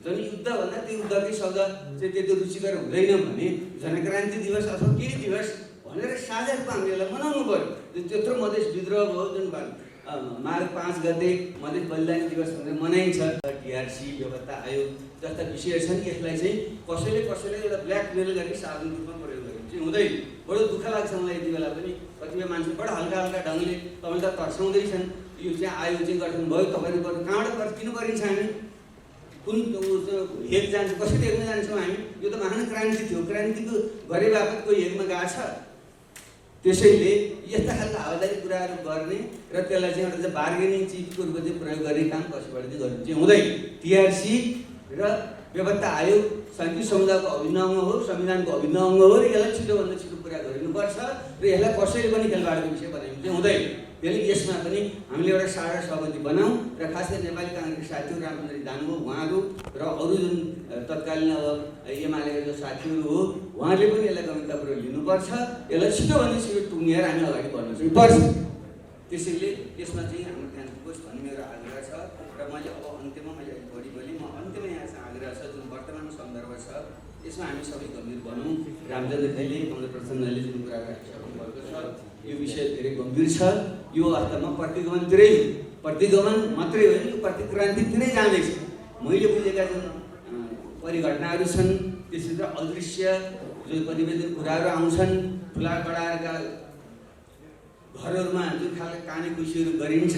जनयुद्ध भन्दा त्यो युद्धकै शब्द चाहिँ त्यति रुचिकर हुँदैन भने जनक्रान्ति दिवस अथवा केही दिवस भनेर साझा रूपमा हामीले यसलाई मनाउनु पर्यो। त्यत्रो मधेस विद्रोह भयो, जुन माघ 5 गते मधेस बलिदानी दिवस भनेर मनाइन्छ। टिआरसी बेपत्ता आयोग जस्ता विषय छन्, यसलाई चाहिँ कसैले एउटा ब्ल्याकमेल गरी सार्वजनिक रूपमा प्रयोग गरेको चाहिँ हुँदैन। बडो दुःख लाग्छ मलाई यति बेला पनि कतिपय मान्छे बडो हल्का ढङ्गले तपाईँले त तर्साउँदैछन् यो चाहिँ आयोग चाहिँ गठन भयो, तपाईँले कहाँबाट किन गरिन्छ, हामी कुन हेग जान्छ, कसरी हेर्न जान्छौँ हामी? यो त महान क्रान्ति थियो, क्रान्तिको गरे बापत कोही हेगमा गएको छ? त्यसैले यस्ता खालका हावादारी कुराहरू गर्ने र त्यसलाई चाहिँ एउटा बार्गेनिङ चिजको रूपमा चाहिँ प्रयोग गर्ने काम कसैबाट चाहिँ गर्नु चाहिँ हुँदैन। टिआरसी र बेपत्ता आयोग शान्ति समुदायको अभिन्न अङ्ग हो, संविधानको अभिन्न अङ्ग हो, र यसलाई छिटोभन्दा छिटो पुरा गरिनुपर्छ र यसलाई कसैले पनि खेलबाडको विषय बनाउनु चाहिँ हुँदैन। त्यसले यसमा पनि हामीले एउटा साझा सहमति बनाऊँ र खास गरी नेपाली काङ्ग्रेस साथीहरू रामचन्द्र जानुभयो, उहाँहरू र अरू जुन तत्कालीन अब एमालेका जो साथीहरू हो उहाँहरूले पनि यसलाई गम्भीरतापूर्वक लिनुपर्छ। यसलाई छिटोभन्दा छिटो टुङ्गेर हामी अगाडि बढ्न चाहिँ पर्छ। त्यसैले त्यसमा चाहिँ हाम्रो ध्यान दिनुहोस् भन्ने मेरो आग्रह छ। र मैले अब अन्त्यमा मैले बढी बोलेँ, म अन्त्यमा यहाँ चाहिँ आग्रह छ जुन वर्तमान सन्दर्भ छ यसमा हामी सबै गम्भीर बनौँ। रामचन्द्रजीले, कमल प्रचण्डले जुन कुरा राखिसक्नु भएको छ यो विषय धेरै गम्भीर छ। यो अर्थमा प्रतिगमन मात्रै होइन, यो प्रतिक्रान्तितिरै जाँदैछ। मैले बुझेका जुन परिघटनाहरू छन् त्यसभित्र अदृश्य जो प्रतिवेदन कुराहरू आउँछन्, ठुला बडाहरूका घरहरूमा जुन खालका काने खुसीहरू गरिन्छ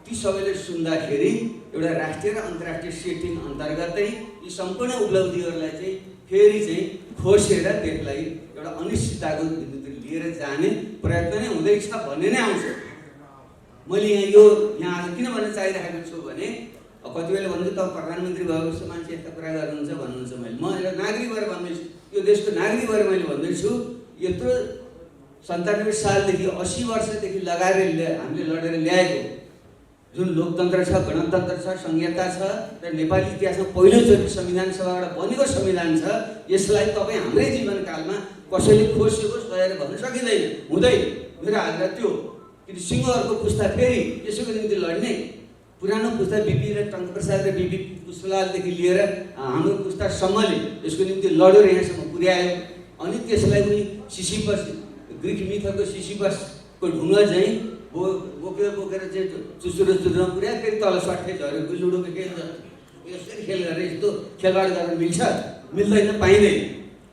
ती सबैले सुन्दाखेरि एउटा राष्ट्रिय र अन्तर्राष्ट्रिय सेटिङ अन्तर्गतै यी सम्पूर्ण उपलब्धिहरूलाई चाहिँ फेरि चाहिँ खोसेर त्यसलाई एउटा अनिश्चितताको बिन्दुतिर लिएर जाने प्रयत्न नै हुँदैछ भन्ने नै आउँछ। मैले यहाँ आज किन भन्न चाहिरहेको छु भने कति बेला भन्छु त प्रधानमन्त्री भएको मान्छे यस्ता कुरा गर्नुहुन्छ भन्नुहुन्छ। म एउटा नागरिक भएर भन्दैछु, यो देशको नागरिक भएर मैले भन्दैछु, यत्रो 97 सालदेखि 80 वर्षदेखि लगाएर हामीले लडेर ल्याएको जुन लोकतन्त्र छ, गणतन्त्र छ, संहिता छ र नेपाली इतिहासमा पहिलोचोटि संविधान सभाबाट बनेको संविधान छ, यसलाई तपाईँ हाम्रै जीवनकालमा कसैले खोसेको सहेर भन्न सकिँदैन, हुँदैन। मेरो आग्रह त्यो कि सिंहहरूको पुस्ता फेरि यसैको निम्ति लड्ने, पुरानो पुस्ता बिपी र टङ्कप्रसाद र बिपी पुष्पलालदेखि लिएर हाम्रो पुस्तासम्मले यसको निम्ति लड्यो र यहाँसम्म पुर्यायो। अनि त्यसलाई पनि सिसिपस, ग्रिक मिथको सिसिपसको ढुङ्गा चाहिँ बोकेर चाहिँ चुचुरो पुर्यायो, फेरि तल सट्ठै झऱ्यो, लुडोको खेल्छ। यसरी खेल गरेर यस्तो खेलबाड गर्न मिल्दैन पाइँदैन।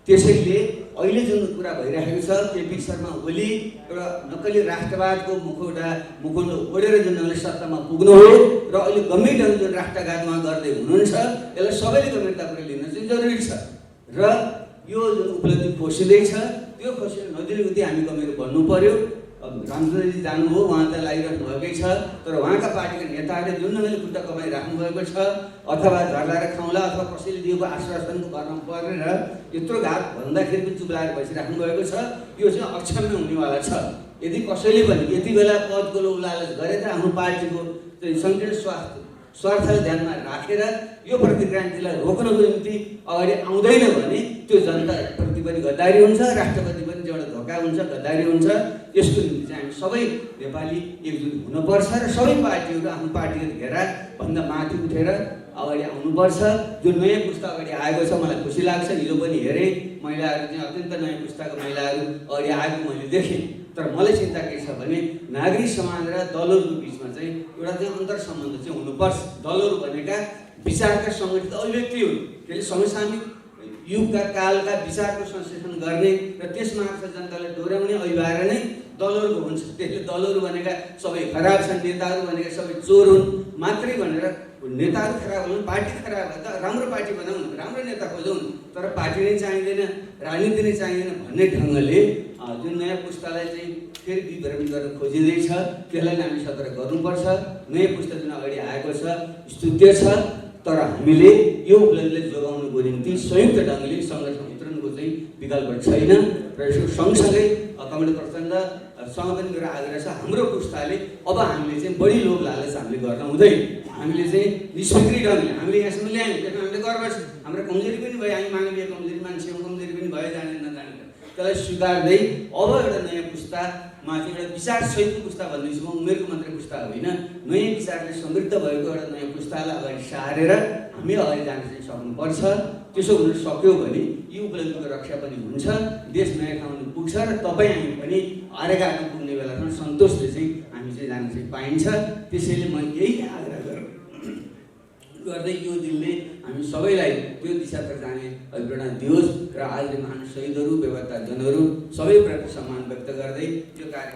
त्यसैले अहिले जुन कुरा भइरहेको छ केपी शर्मा ओली एउटा नक्कली राष्ट्रवादको मुखुन्ड ओढेर जुन उहाँले सत्तामा पुग्नु हो र अहिले गम्भीर ढङ्गले जुन राष्ट्रघात उहाँ गर्दै हुनुहुन्छ यसलाई सबैले गम्भीरतापूर्वक लिन चाहिँ जरुरी छ र यो जुन उपलब्धि खोसिँदैछ त्यो खोसेर नदिनुको हामी गम्भीर भन्नु पर्यो। रामचन्द्रजी जानुभयो, उहाँ त लागिरहनु भएकै छ, तर उहाँका पार्टीका नेताहरूले जुन ढङ्गले खुट्टा कमाइराख्नु भएको छ अथवा झर्लाएर खाउँला अथवा कसैले दिएको आश्वासनको घरमा परेर यत्रो घात भन्दाखेरि पनि चुप्लाएर बसिराख्नु भएको छ, यो चाहिँ अक्षम्य हुनेवाला छ। यदि कसैले पनि यति बेला पदको लोभ लालच गरेर आफ्नो पार्टीको सङ्कीर्ण स्वार्थलाई ध्यानमा राखेर यो प्रतिक्रान्तिलाई रोक्नको निम्ति अगाडि आउँदैन भने त्यो जनताप्रति पनि गद्दारी हुन्छ, राष्ट्रपति पनि एउटा धोका हुन्छ, गद्दारी हुन्छ। यसको निम्ति चाहिँ हामी सबै नेपाली एकजुट हुनुपर्छ र सबै पार्टीहरू आफ्नो पार्टीगत घेराभन्दा माथि उठेर अगाडि आउनुपर्छ। जो नयाँ पुस्ता अगाडि आएको छ मलाई खुसी लाग्छ। हिजो पनि हेरेँ महिलाहरू चाहिँ अत्यन्त नयाँ पुस्ताको महिलाहरू अगाडि आएको मैले देखेँ। तर मलाई चिन्ता के छ भने नागरिक समाज र दलहरूको बिचमा चाहिँ एउटा चाहिँ अन्तर सम्बन्ध चाहिँ हुनुपर्छ। दलहरू भनेका विचारका सङ्गठित अभिव्यक्ति हुन्, त्यसले समसामयिक युगका कालका विचारको संश्लेषण गर्ने र त्यसमार्फत जनतालाई डोर्याउने अभिभार नै दलहरूको हुन्छ। त्यसले दलहरू भनेका सबै खराब छन्, नेताहरू भनेका सबै चोर हुन् मात्रै भनेर नेताहरू खराब हुन्, पार्टी खराब भयो त राम्रो पार्टी बनाउनु, राम्रो नेता खोजौँ, तर पार्टी नै चाहिँदैन, राजनीति नै चाहिँदैन भन्ने ढङ्गले जुन नयाँ पुस्तालाई चाहिँ फेरि विभ्रमित गर्न खोजिँदैछ त्यसलाई हामी सतर्क गर्नुपर्छ। नयाँ पुस्ता जुन अगाडि आएको छ स्तुत्य छ, तर हामीले यो उपलब्धिलाई जोगाउनुको निम्ति संयुक्त ढङ्गले सङ्घर्ष उत्रनुको चाहिँ विकल्प छैन र यसो सँगसँगै कमरेड प्रचण्डसँग पनि मेरो आग्रह छ, हाम्रो पुस्ताले अब हामीले चाहिँ बढी लोभ लालच हामीले गर्न हुँदैन। हामीले चाहिँ निष्क्रिय ढङ्गले हामीले यहाँसम्म ल्यायौँ, त्यसमा हामीले गर्व छ। हाम्रो कमजोरी पनि भयो, हामी मानवीय कमजोरी मान्छेको कमजोरी पनि भयो, जाने नजानेर त्यसलाई स्वीकार्दै अब एउटा नयाँ पुस्तामा चाहिँ एउटा विचारसहितको पुस्ता भन्दैछु म, उमेरको मात्रै पुस्ता होइन, नयाँ विचारले समृद्ध भएको एउटा नयाँ पुस्तालाई अगाडि सारेर हामी अगाडि जान चाहिँ सक्नुपर्छ। त्यसो हुन सक्यो भने यो उपलब्धिको रक्षा पनि हुन्छ, देश नयाँ ठाउँमा पुग्छ र तपाईँ हामी पनि आरेगाटो पुग्ने बेलासम्म सन्तोषले चाहिँ हामी चाहिँ जान चाहिँ पाइन्छ। त्यसैले म यही आग्रह गर्दै यो दिनले हामी सबैलाई त्यो दिशातर्फ जाने प्रेरणा दियोस् र आज महान शहीदहरू, बेपत्ता जनहरू सबैप्रति सम्मान व्यक्त गर्दै यो कार्य